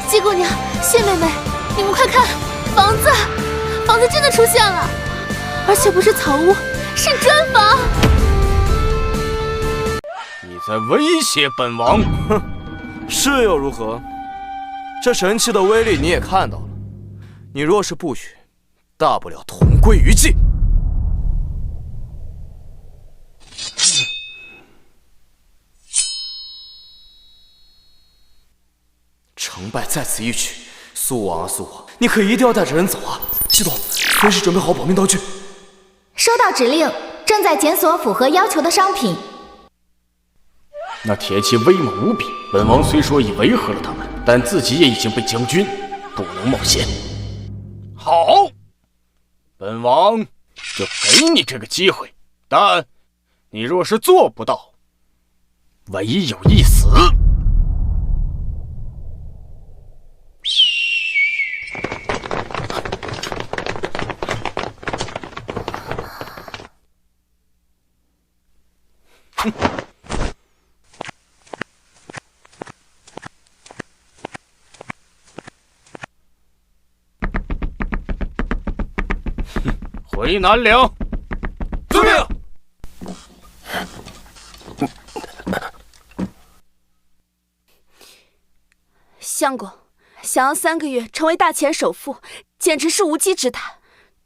季姑娘，谢妹妹，你们快看，房子真的出现了，而且不是草屋，是砖房。你在威胁本王？哼，是又如何？这神器的威力你也看到了，你若是不许，大不了同归于尽。成败在此一举，苏王啊苏王，你可一定要带着人走啊！系统，随时准备好保命道具。收到指令，正在检索符合要求的商品。那铁骑威猛无比，本王虽说已维和了他们，但自己也已经被将军，不能冒险。好，本王就给你这个机会，但你若是做不到，唯有一死。回南梁，遵命。相公，想要3个月成为大前首富，简直是无稽之谈。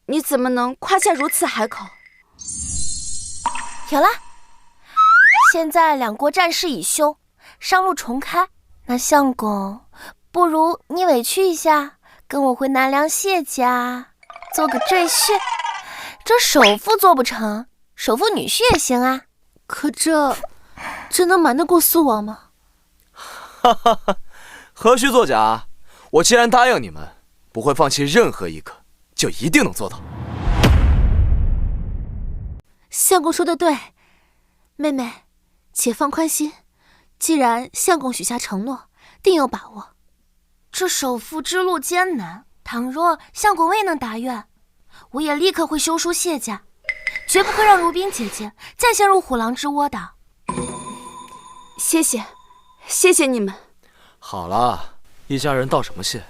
你怎么能夸下如此海口？有了。现在两国战事已休，商路重开，那相公，不如你委屈一下，跟我回南梁谢家，做个赘婿。这首富做不成，首富女婿也行啊。可这能瞒得过苏王吗？哈哈哈，何须作假？我既然答应你们，不会放弃任何一个，就一定能做到。相公说的对，妹妹，且放宽心。既然相公许下承诺，定有把握。这首富之路艰难，倘若相公未能达愿，我也立刻会休书谢家，绝不会让如冰姐姐再陷入虎狼之窝的。谢谢你们。好了，一家人道什么谢？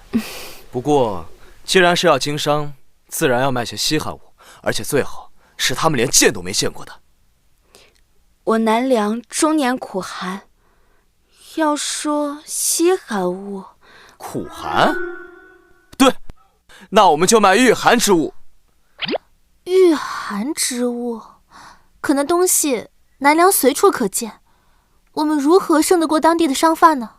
不过，既然是要经商，自然要卖些稀罕物，而且最好是他们连见都没见过的。我南梁终年苦寒，要说稀罕物，苦寒？对，那我们就卖御寒之物。御寒之物，可那东西南梁随处可见，我们如何胜得过当地的商贩呢？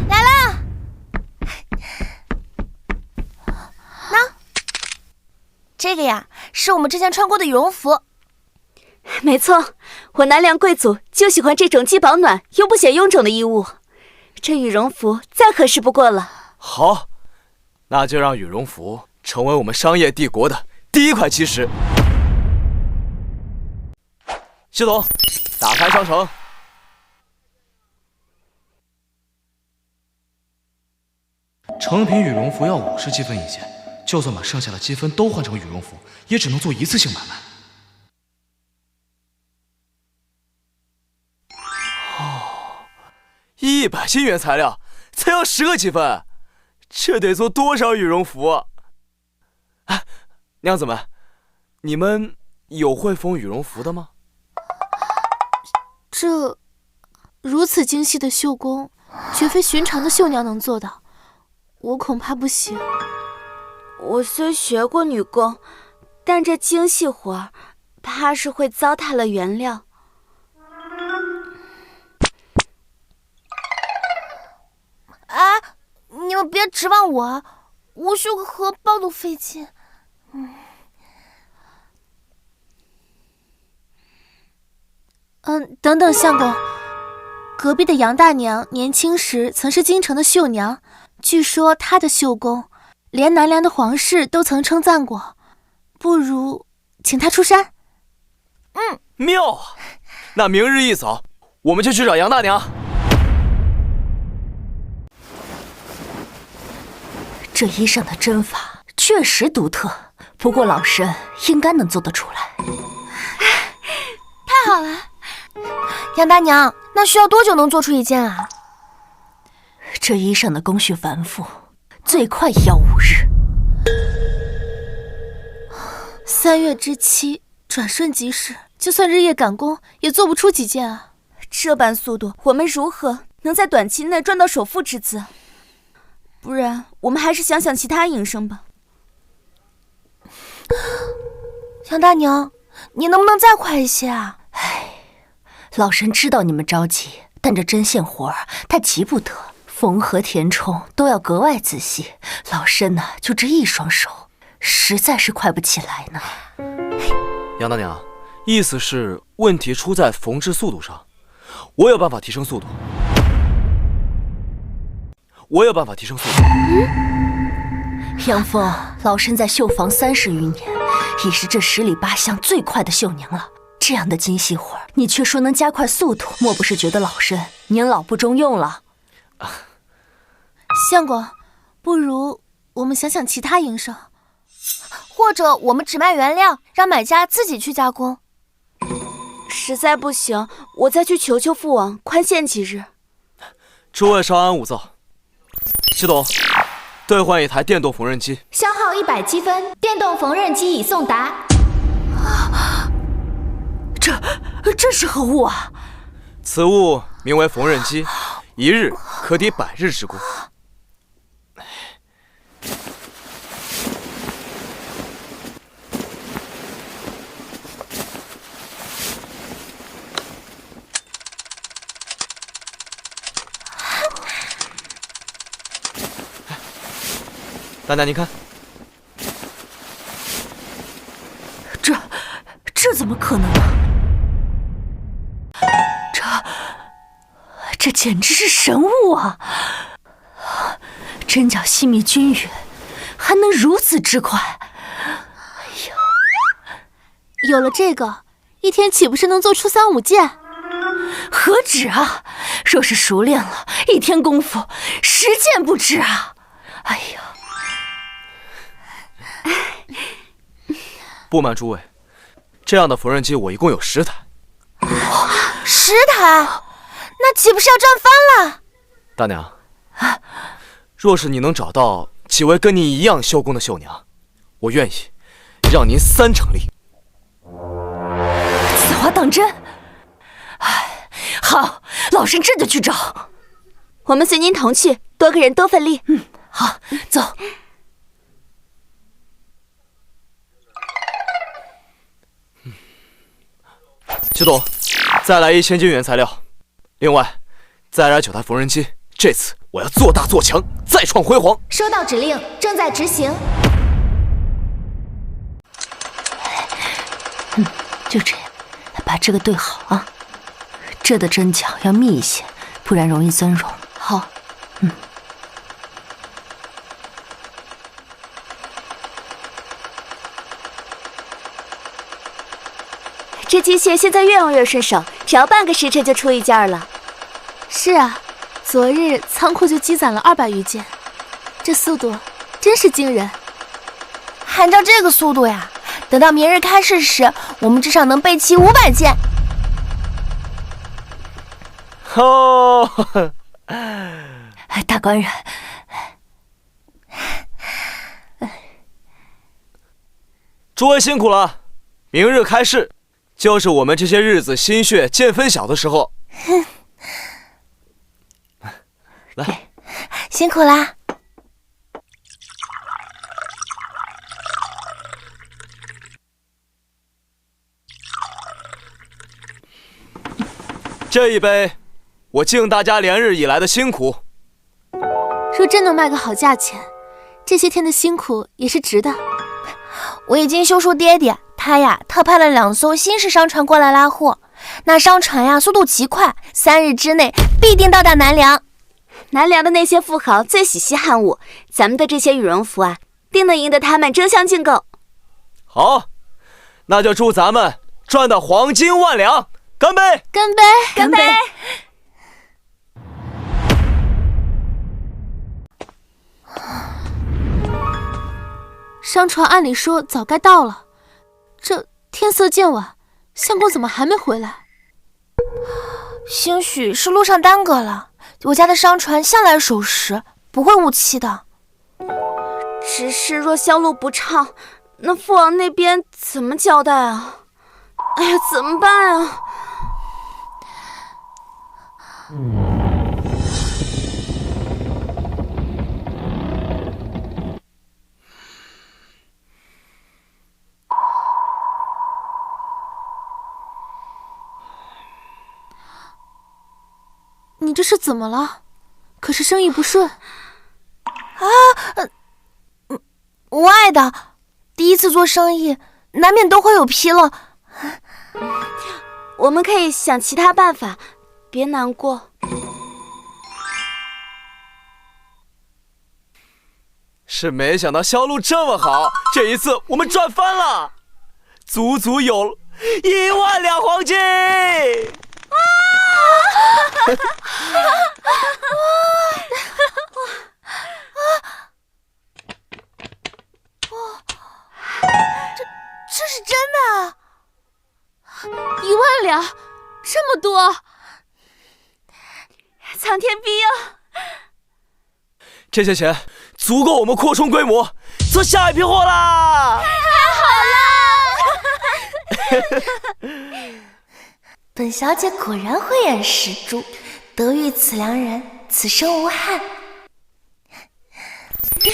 来了，那这个呀，是我们之前穿过的羽绒服。没错，我南梁贵族就喜欢这种既保暖又不显臃肿的衣物，这羽绒服再合适不过了。好，那就让羽绒服成为我们商业帝国的第一块基石。系统，打开商城。成品羽绒服要50积分一件，就算把剩下的积分都换成羽绒服，也只能做一次性买卖。100斤原材料才要10个积分，这得做多少羽绒服啊！哎，娘子们，你们有会缝羽绒服的吗？这如此精细的绣工，绝非寻常的绣娘能做到，我恐怕不行。我虽学过女工，但这精细活儿，怕是会糟蹋了原料。啊，你们别指望我，我绣个荷包都费劲。等等，相公，隔壁的杨大娘年轻时曾是京城的绣娘，据说她的绣工连南梁的皇室都曾称赞过，不如请她出山。妙啊！那明日一早，我们就去找杨大娘。这衣裳的针法确实独特，不过老身应该能做得出来。太好了，杨大娘，那需要多久能做出一件啊？这衣裳的工序繁复，最快也要5日。3月之期，转瞬即逝，就算日夜赶工，也做不出几件啊。这般速度，我们如何能在短期内赚到首富之资？不然，我们还是想想其他营生吧。杨大娘，你能不能再快一些啊？老身知道你们着急，但这针线活儿它急不得，缝合填充都要格外仔细。老身呢，就这一双手，实在是快不起来呢。杨大娘，意思是问题出在缝制速度上，我有办法提升速度。杨峰，老身在绣坊30余年，已是这10里8乡最快的绣娘了。这样的精细活，你却说能加快速度，莫不是觉得老身年老不中用了？相公，不如我们想想其他营生，或者我们只卖原料，让买家自己去加工。实在不行，我再去求求父王宽限几日。诸位稍安勿躁。系统，兑换一台电动缝纫机，消耗100积分，电动缝纫机已送达。这是何物啊？此物名为缝纫机，1日可抵100日之功。大娘您看，这怎么可能啊？这简直是神物啊！针脚细密均匀，还能如此之快。哎呀，有了这个，一天岂不是能做出3、5件？何止啊！若是熟练了，一天功夫10件不止啊！哎呀，不瞒诸位，这样的缝纫机我一共有10台。10台，那岂不是要赚翻了？大娘，若是你能找到几位跟你一样修工的绣娘，我愿意让您3成力。此话当真？哎，好，老身这就去找。我们随您同去，多个人多份力。好，走。邱董，再来1000斤原材料，另外再来9台缝纫机。这次我要做大做强，再创辉煌。收到指令，正在执行。就这样，把这个对好啊。这的针脚要密一些，不然容易增绒。好，这机械现在越用越顺手，只要半个时辰就出1件了。是啊，昨日仓库就积攒了200余件，这速度真是惊人。按照这个速度呀，等到明日开市时，我们至少能备齐500件。哦，大官人，诸位辛苦了。明日开市，就是我们这些日子心血见分晓的时候。来，辛苦啦。这一杯，我敬大家连日以来的辛苦。若真能卖个好价钱，这些天的辛苦也是值的。我已经修书爹爹，他呀特派了2艘新式商船过来拉货。那商船呀速度极快，3日之内必定到达南梁。南梁的那些富豪最喜稀罕物，咱们的这些羽绒服啊，定能赢得他们争相竞购。好，那就祝咱们赚到黄金万两！干杯！干杯！干杯！商船按理说早该到了，这天色渐晚，相公怎么还没回来？兴许是路上耽搁了。我家的商船向来守时，不会误期的。只是若销路不畅，那父王那边怎么交代啊？哎呀，怎么办啊？你这是怎么了？可是生意不顺无碍的，第一次做生意，难免都会有纰漏。我们可以想其他办法，别难过。是没想到销路这么好，这一次我们赚翻了，足足有1万两黄金！这是真的！1万两，这么多！苍天庇佑！这些钱足够我们扩充规模，做下一批货啦！太好了！本小姐果然慧眼识珠，得遇此良人，此生无憾。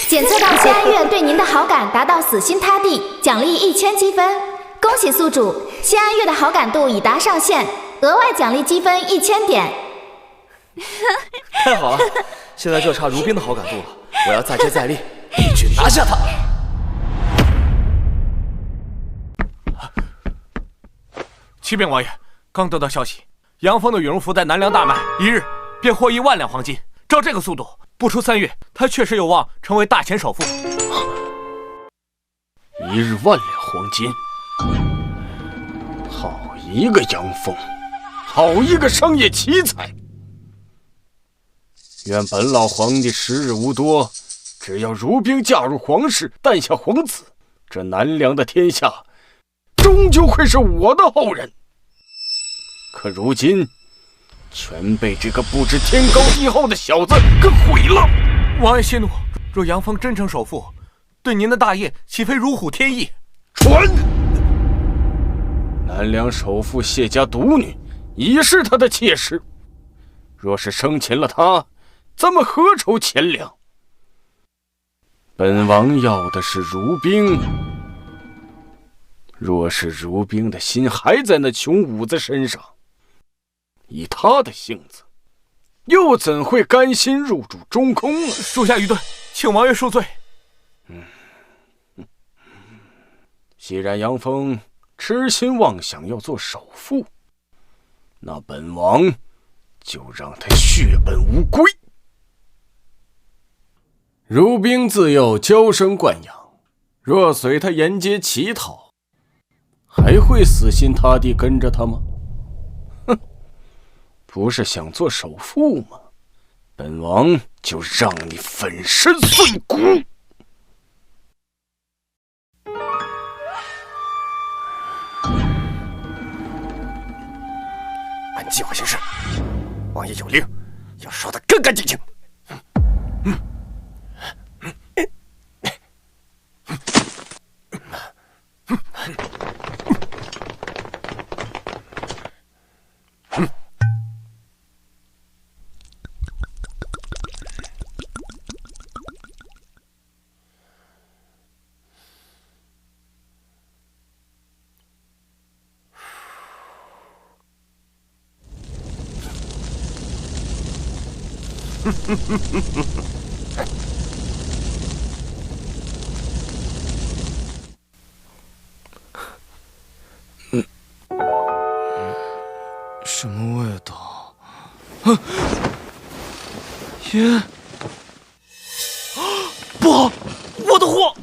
检测到谢安月对您的好感达到死心塌地，奖励1000积分。恭喜宿主，谢安月的好感度已达上限，额外奖励积分1000点。太好了，现在就差如冰的好感度了，我要再接再厉。一举拿下他。启禀王爷，刚得到消息，杨峰的羽绒服在南梁大卖，1日便获1万两黄金。照这个速度，不出3月，他确实有望成为大钱首富。1日1万两黄金，好一个杨峰，好一个商业奇才！愿本老皇帝时日无多，只要如冰嫁入皇室，诞下皇子，这南梁的天下终究会是我的后人。可如今全被这个不知天高地厚的小子给毁了。王爷息怒，若杨峰真成首富，对您的大业岂非如虎添翼？传！南梁首富谢家独女已是他的妾室，若是生擒了他，咱们何愁钱粮？本王要的是如冰，若是如冰的心还在那穷五子身上，以他的性子，又怎会甘心入主中空啊？属下愚钝，请王爷恕罪。既然杨峰痴心妄想要做首富，那本王就让他血本无归。如冰自幼娇生惯养，若随他沿街乞讨，还会死心塌地跟着他吗？哼，不是想做首富吗？本王就让你粉身碎骨！按计划行事，王爷有令，要烧得干干净净。什么味道？啊，烟！不好，我的货！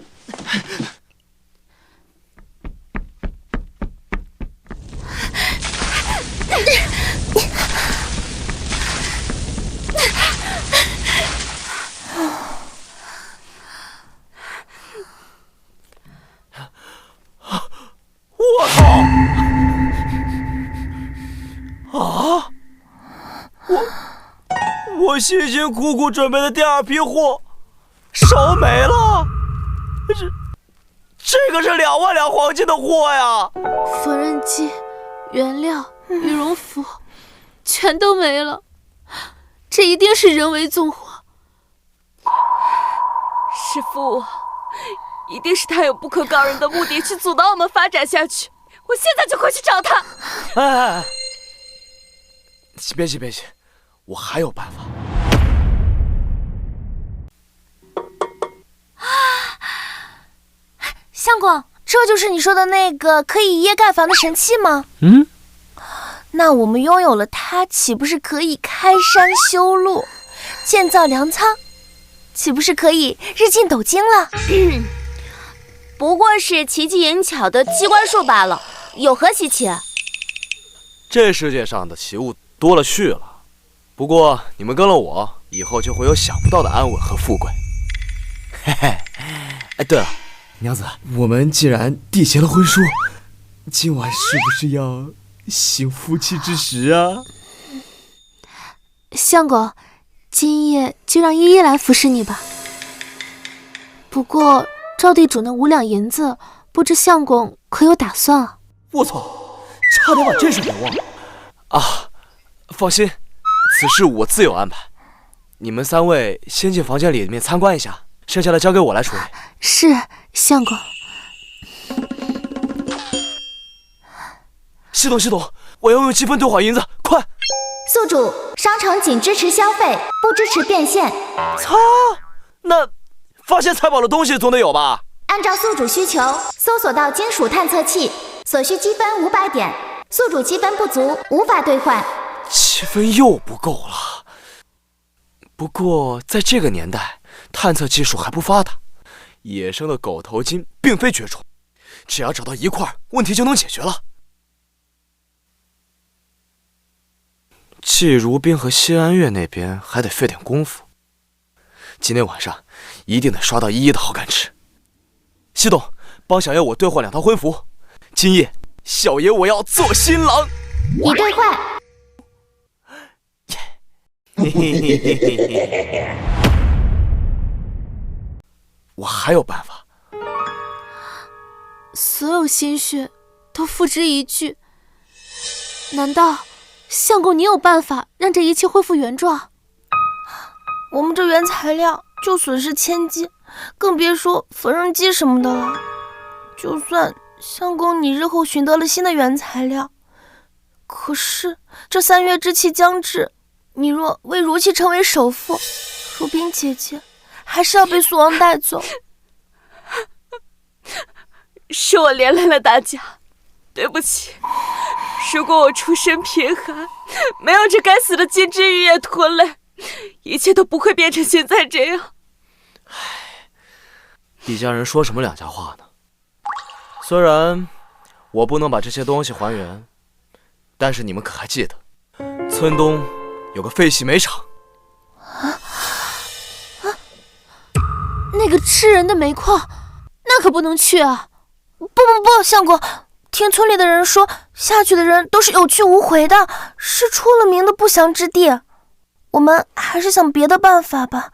我操！啊！我辛辛苦苦准备的第2批货烧没了，这个是2万两黄金的货呀！缝纫机、原料、羽绒服，全都没了，这一定是人为纵火。师父，一定是他有不可告人的目的去阻挠我们发展下去。我现在就回去找他。哎，别急，我还有办法。相公，这就是你说的那个可以一夜盖房的神器吗？那我们拥有了它，岂不是可以开山修路，建造粮仓？岂不是可以日进斗金了？不过是奇技淫巧的机关术罢了，有何稀奇？这世界上的奇物多了去了，不过你们跟了我，以后就会有想不到的安稳和富贵。嘿嘿，哎，对了，娘子，我们既然缔结了婚书，今晚是不是要行夫妻之实啊？相公，今夜就让依依来服侍你吧。不过赵地主那5两银子，不知相公可有打算啊？我操，差点把这事给忘了啊！放心，此事我自有安排。你们3位先进房间里面参观一下，剩下的交给我来处理。是，相公。系统，我要用积分兑换银子，快！宿主，商城仅支持消费，不支持变现。操，那发现财宝的东西总得有吧？按照宿主需求，搜索到金属探测器，所需积分500点，宿主积分不足，无法兑换。积分又不够了。不过在这个年代，探测技术还不发达，野生的狗头金并非绝种，只要找到一块，问题就能解决了。季如冰和谢安月那边还得费点功夫，今天晚上一定得刷到依依的好感值。西董，帮小爷我兑换2套婚服，今夜小爷我要做新郎。已兑换。我还有办法。所有心血都付之一炬，难道相公你有办法让这一切恢复原状？我们这原材料就损失千金，更别说缝纫机什么的了。就算相公你日后寻得了新的原材料，可是这3月之期将至，你若为如期成为首富，如冰姐姐还是要被苏王带走。是我连累了大家，对不起。如果我出身贫寒，没有这该死的金枝玉叶拖累，一切都不会变成现在这样。一家人说什么两家话呢？虽然我不能把这些东西还原，但是你们可还记得，村东有个废弃煤厂？那个吃人的煤矿，那可不能去啊！不，相公，听村里的人说，下去的人都是有去无回的，是出了名的不祥之地。我们还是想别的办法吧。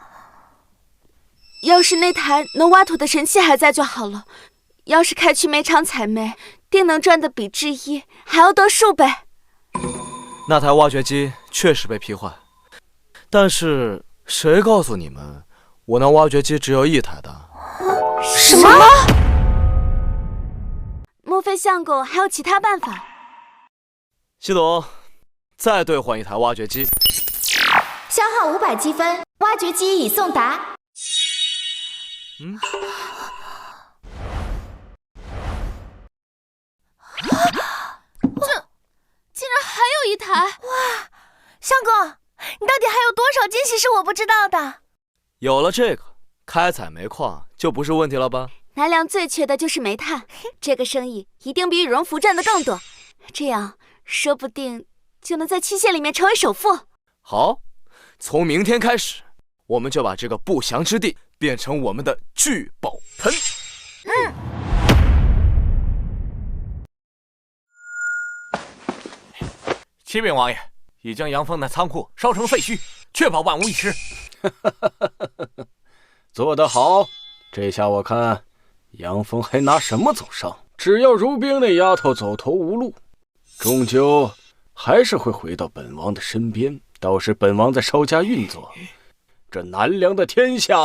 要是那台能挖土的神器还在就好了，要是开去煤厂采煤，定能赚得比之一还要多数倍。那台挖掘机确实被劈坏，但是谁告诉你们，我那挖掘机只有1台的？什么？莫非相公还有其他办法？西董，再兑换1台挖掘机。消耗500积分，挖掘机已送达。竟然还有1台！哇，相公，你到底还有多少惊喜是我不知道的？有了这个，开采煤矿就不是问题了吧？南梁最缺的就是煤炭，这个生意一定比羽绒服赚的更多，这样说不定就能在期限里面成为首富。好，从明天开始，我们就把这个不祥之地变成我们的聚宝盆。启禀王爷，已将杨峰的仓库烧成废墟，确保万无一失。做得好，这下我看杨峰还拿什么走上？只要如冰那丫头走投无路，终究还是会回到本王的身边。到时本王再稍加运作，这南梁的天下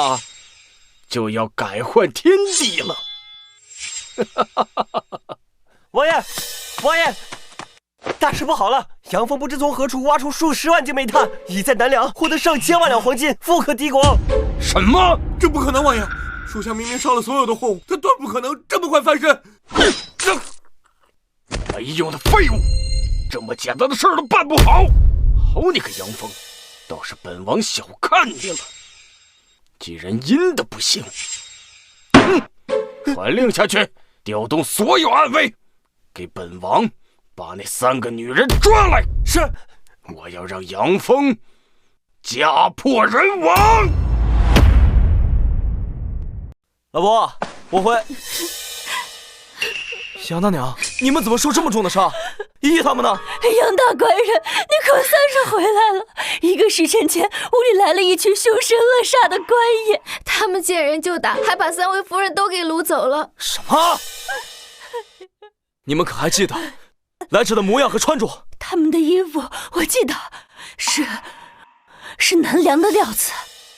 就要改换天地了。王爷，王爷，大事不好了！杨峰不知从何处挖出数10万斤煤炭，已在南梁获得上千万两黄金，富可敌国。什么？这不可能，王爷！属下明明烧了所有的货物，他断不可能这么快翻身。没用的废物，这么简单的事儿都办不好！好你个杨峰，倒是本王小看你了。既然阴的不行，传令下去，调动所有暗卫，给本王把那3个女人抓来。是，我要让杨峰家破人亡。老伯，我回。杨大娘，你们怎么受这么重的伤？依依他们呢？杨大官人，你可算是回来了。1个时辰前，屋里来了一群凶神恶煞的官爷，他们见人就打，还把3位夫人都给掳走了。什么？你们可还记得来者的模样和穿着？他们的衣服我记得，是南梁的料子。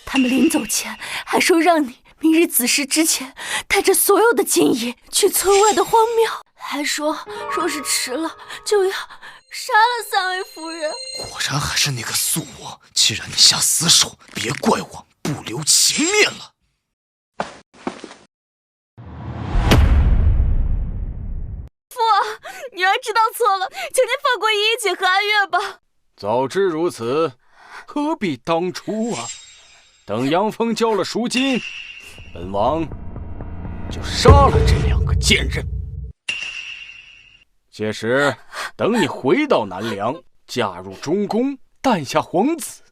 他们临走前还说让你明日子时之前带着所有的金银去村外的荒庙，还说若是迟了就要杀了3位夫人。果然还是那个素我，既然你下死手，别怪我不留情面了。儿知道错了，求您放过依依姐和安月吧。早知如此，何必当初啊？等杨峰交了赎金，本王就杀了这2个贱人。届时，等你回到南梁，嫁入中宫，诞下皇子，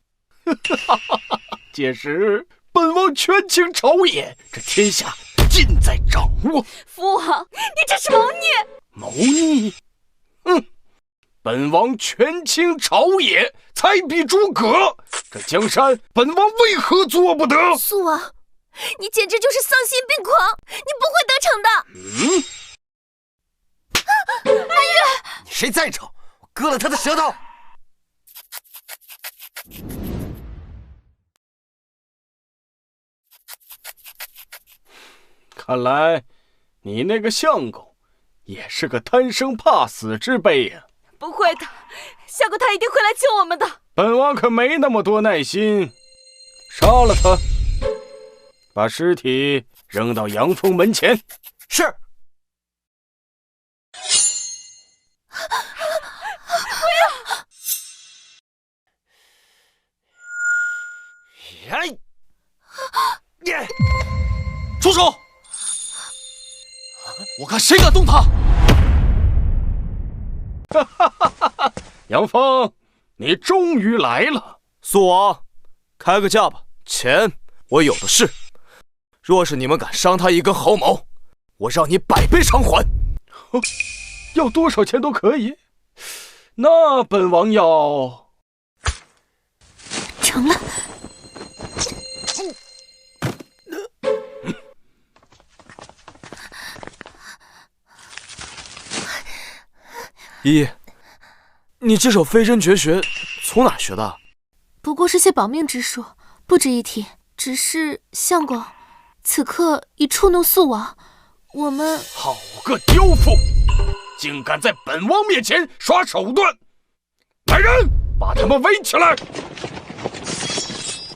届时本王权倾朝野，这天下尽在掌握。父王，你这是谋逆！谋逆？本王权倾朝野，才比诸葛，这江山本王为何做不得？素王，你简直就是丧心病狂，你不会得逞的。安月，你谁再吵，我割了他的舌头！看来你那个相公也是个贪生怕死之辈呀。不会的，相公他一定会来救我们的。本王可没那么多耐心，杀了他，把尸体扔到杨峰门前。是。哎！住手！我看谁敢动他！杨峰，你终于来了。素王，开个价吧，钱我有的是。若是你们敢伤他一根毫毛，我让你100倍偿还。要多少钱都可以。那本王要。成了。依依，你这手飞针绝学从哪儿学的？不过是些保命之术，不值一提。只是相公，此刻已触怒素王，我们……好个刁妇，竟敢在本王面前耍手段！来人，把他们围起来！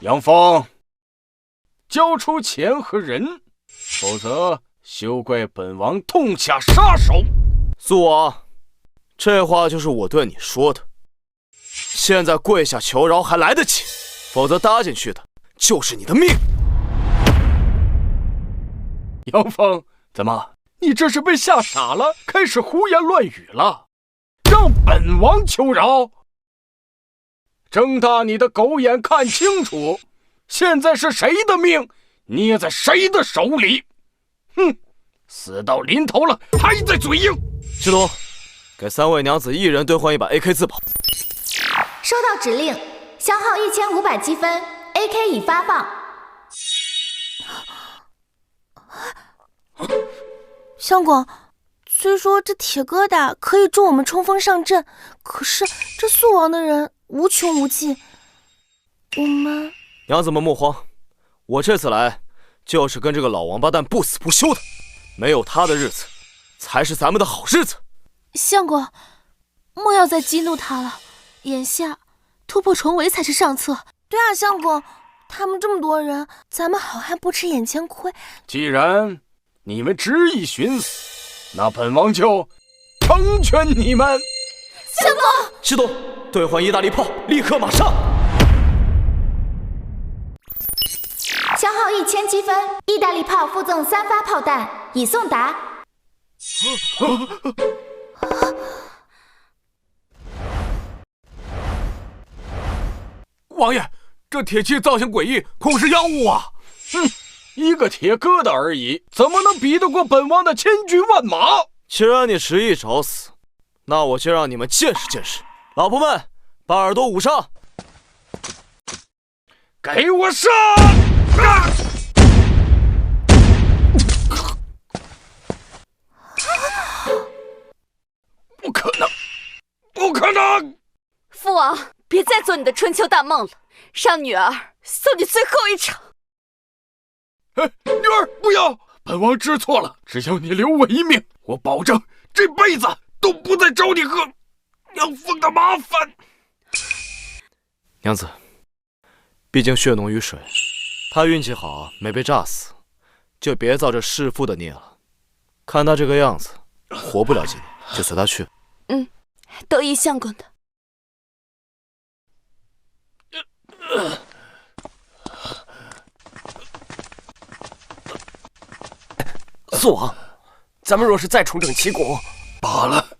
杨峰，交出钱和人，否则休怪本王痛下杀手。素王，这话就是我对你说的。现在跪下求饶还来得及，否则搭进去的就是你的命。杨峰，怎么，你这是被吓傻了，开始胡言乱语了？让本王求饶？睁大你的狗眼看清楚，现在是谁的命捏在谁的手里？哼，死到临头了还在嘴硬。师徒，给3位娘子一人兑换一把 AK 自保。收到指令，消耗1500积分 ，AK 已发放。相公，虽说这铁疙瘩可以助我们冲锋上阵，可是这素王的人无穷无尽，我们……娘子们莫慌，我这次来就是跟这个老王八蛋不死不休的，没有他的日子才是咱们的好日子。相公，莫要再激怒他了，眼下突破重围才是上策。对啊，相公，他们这么多人，咱们好汉不吃眼前亏。既然你们执意寻死，那本王就成全你们。相公，师徒，兑换意大利炮，立刻马上。消耗1000积分，意大利炮附赠3发炮弹，已送达。王爷，这铁器造型诡异，恐是妖物啊！哼，一个铁疙瘩而已，怎么能比得过本王的千军万马？既然你执意找死，那我就让你们见识见识。老婆们，把耳朵捂上！给我上！不可能，不可能！父王，别再做你的春秋大梦了，让女儿送你最后一程。女儿，不要！本王知错了，只要你留我一命，我保证这辈子都不再找你和杨峰的麻烦。娘子，毕竟血浓于水，他运气好没被炸死，就别造这弑父的孽了。看他这个样子，活不了几年，就随他去。都依相公的。父王，咱们若是再重整旗鼓，罢了，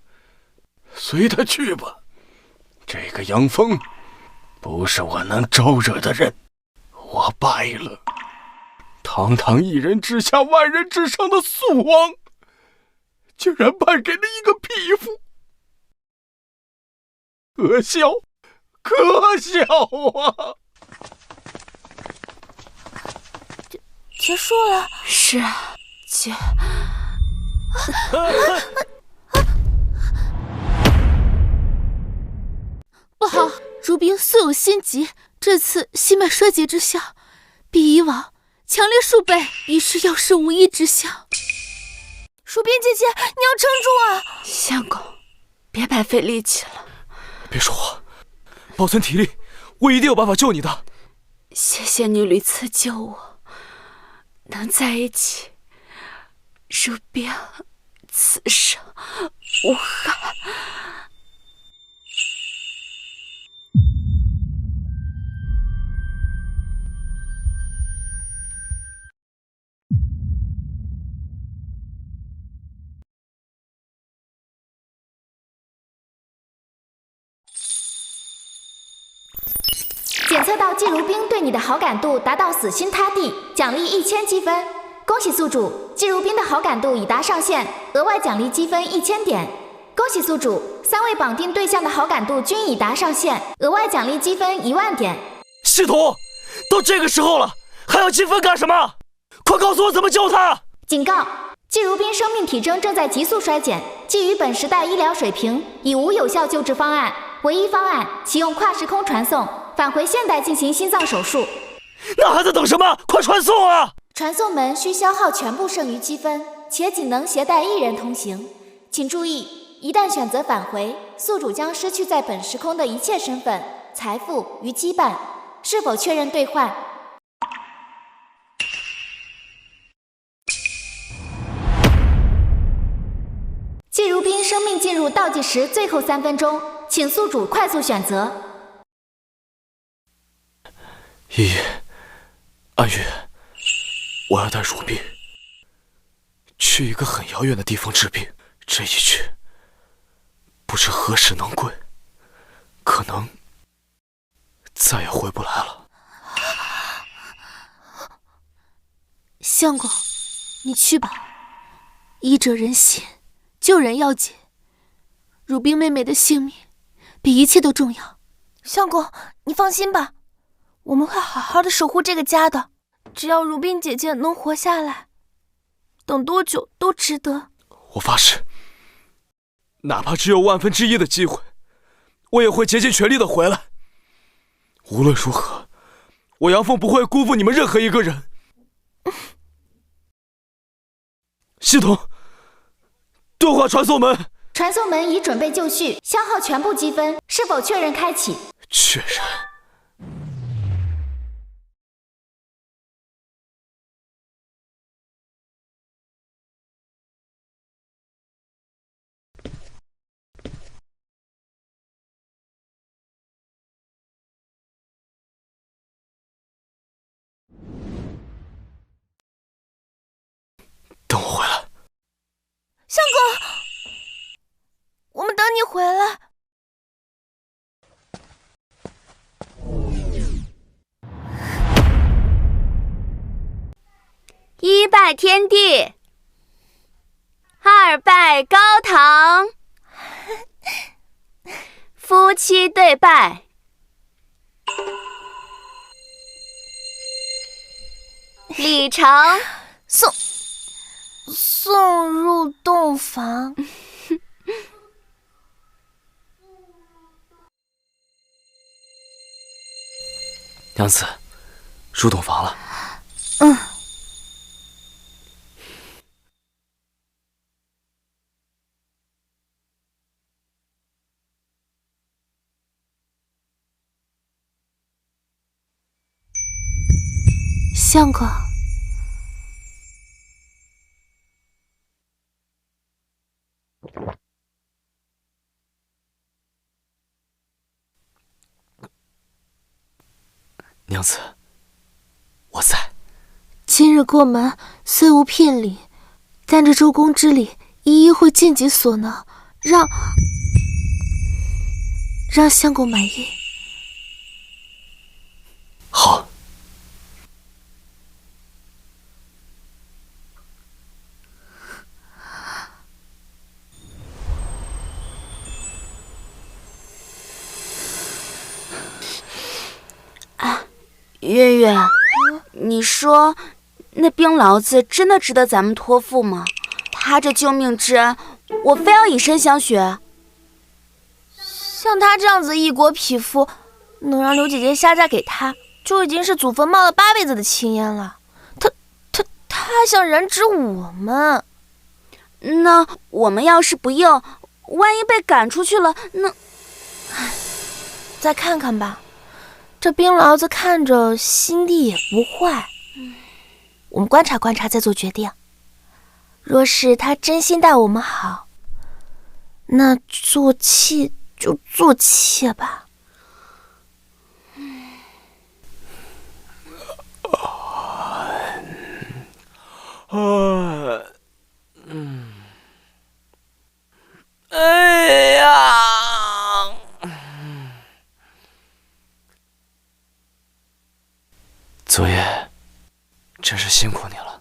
随他去吧。这个杨峰不是我能招惹的人，我败了。堂堂一人之下万人之上的肃王，居然败给了一个匹夫，可笑，可笑啊！结束了。是啊，不好，如冰素有心疾，这次心脉衰竭之象比以往强烈数倍，已是药石无医之象。如冰姐姐，你要撑住啊！相公，别白费力气了。别说话，保存体力，我一定有办法救你的。谢谢你屡次救我，能在一起，如冰此生无憾。检测到季如冰对你的好感度达到死心塌地，奖励1000积分。恭喜宿主，季如冰的好感度已达上限，额外奖励积分1000点。恭喜宿主，3位绑定对象的好感度均已达上限，额外奖励积分10000点。系统，都这个时候了，还要积分干什么？快告诉我怎么救他！警告：季如冰生命体征正在急速衰减，基于本时代医疗水平，已无有效救治方案，唯一方案启用跨时空传送，返回现代进行心脏手术。那还在等什么？快传送啊！传送门需消耗全部剩余积分，且仅能携带1人同行。请注意，一旦选择返回，宿主将失去在本时空的一切身份、财富与羁绊。是否确认兑换？季如冰生命进入倒计时最后3分钟，请宿主快速选择。依依，安月，我要带如冰去一个很遥远的地方治病。这一去，不知何时能归，可能再也回不来了。相公，你去吧。医者仁心，救人要紧。如冰妹妹的性命比一切都重要。相公，你放心吧，我们会好好的守护这个家的。只要如冰姐姐能活下来，等多久都值得。我发誓，哪怕只有1/1000的机会，我也会竭尽全力的回来。无论如何，我杨凤不会辜负你们任何一个人。系统，对话传送门。传送门已准备就绪，消耗全部积分，是否确认开启？确认。等我回来。相公，我们等你回来。一拜天地，二拜高堂，夫妻对拜。礼成，送入洞房。娘子，入洞房了。相公，娘子，我在。今日过门虽无聘礼，但这周公之礼，依依会尽己所能，让相公满意。好。月月，你说那冰醪子真的值得咱们托付吗？他这救命之恩，我非要以身相许。像他这样子异国匹夫，能让刘姐姐下嫁给他，就已经是祖坟冒了8辈子的青烟了。他还想染指我们。那我们要是不应，万一被赶出去了，那……再看看吧。这冰醪子看着心地也不坏，我们观察观察再做决定。若是他真心待我们好，那做妾就做妾吧。哎呀！祖爷，真是辛苦你了。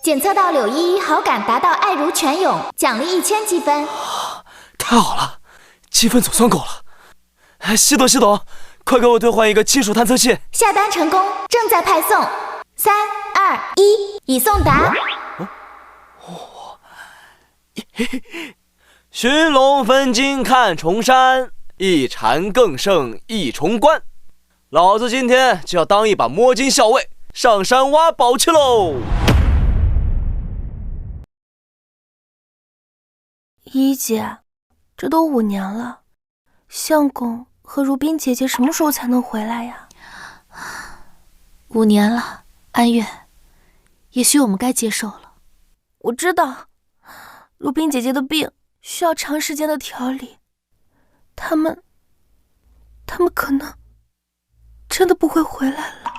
检测到柳依依好感达到爱如泉涌，奖励1000积分。太好了，积分总算够了。哎，系统，快给我兑换一个金属探测器。下单成功，正在派送。3、2、1，已送达。寻龙分金看重山，一禅更胜一重关。老子今天就要当一把摸金校尉，上山挖宝去喽！依姐，这都5年了，相公和如冰姐姐什么时候才能回来呀？5年了，安月，也许我们该接受了。我知道，如冰姐姐的病需要长时间的调理，他们可能真的不会回来了。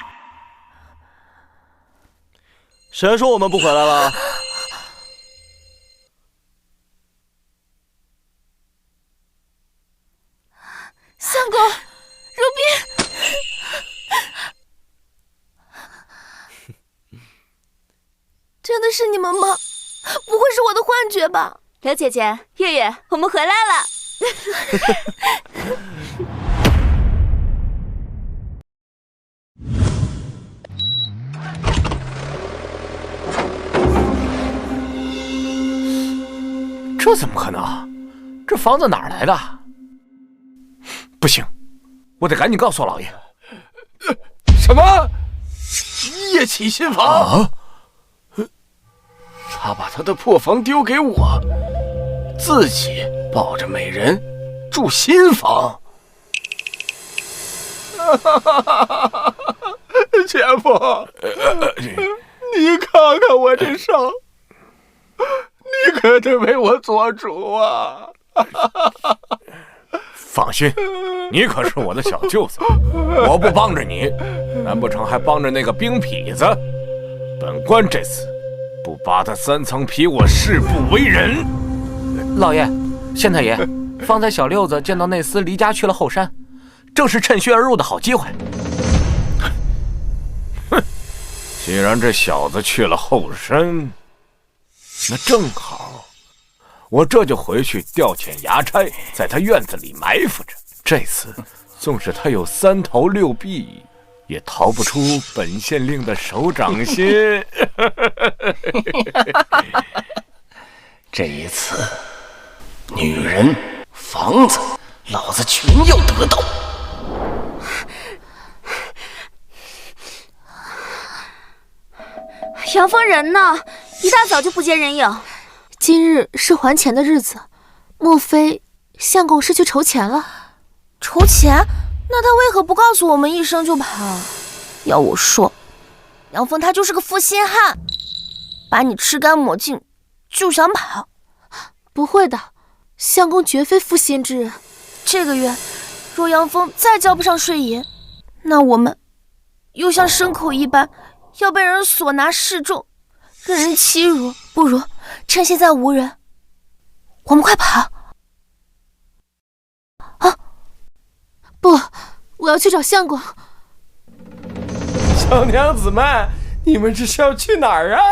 谁说我们不回来了？相公，如冰，真的是你们吗？不会是我的幻觉吧？刘姐姐，月月，我们回来了。这怎么可能？这房子哪儿来的？不行，我得赶紧告诉老爷。什么？叶启新房？啊？他把他的破房丢给我，自己抱着美人住新房。前夫，你看看我这伤，你可得为我做主啊！放心，你可是我的小舅子，我不帮着你，难不成还帮着那个冰痞子？本官这次不扒他3层皮，我誓不为人。老爷，县太爷，方才小六子见到内司离家去了后山，正是趁虚而入的好机会。哼，既然这小子去了后山，那正好，我这就回去调遣衙差，在他院子里埋伏着。这次纵使他有3头6臂，也逃不出本县令的手掌心。这一次，女人、房子，老子全要得到。杨峰人呢？一大早就不见人影。今日是还钱的日子，莫非相公是去筹钱了？筹钱？那他为何不告诉我们一声就跑？要我说，杨峰他就是个负心汉，把你吃干抹净就想跑。不会的，相公绝非负心之人。这个月，若杨峰再交不上税银，那我们又像牲口一般，要被人所拿示众，任人欺辱。不如趁现在无人，我们快跑！啊！不，我要去找相公。小娘子们，你们这是要去哪儿啊？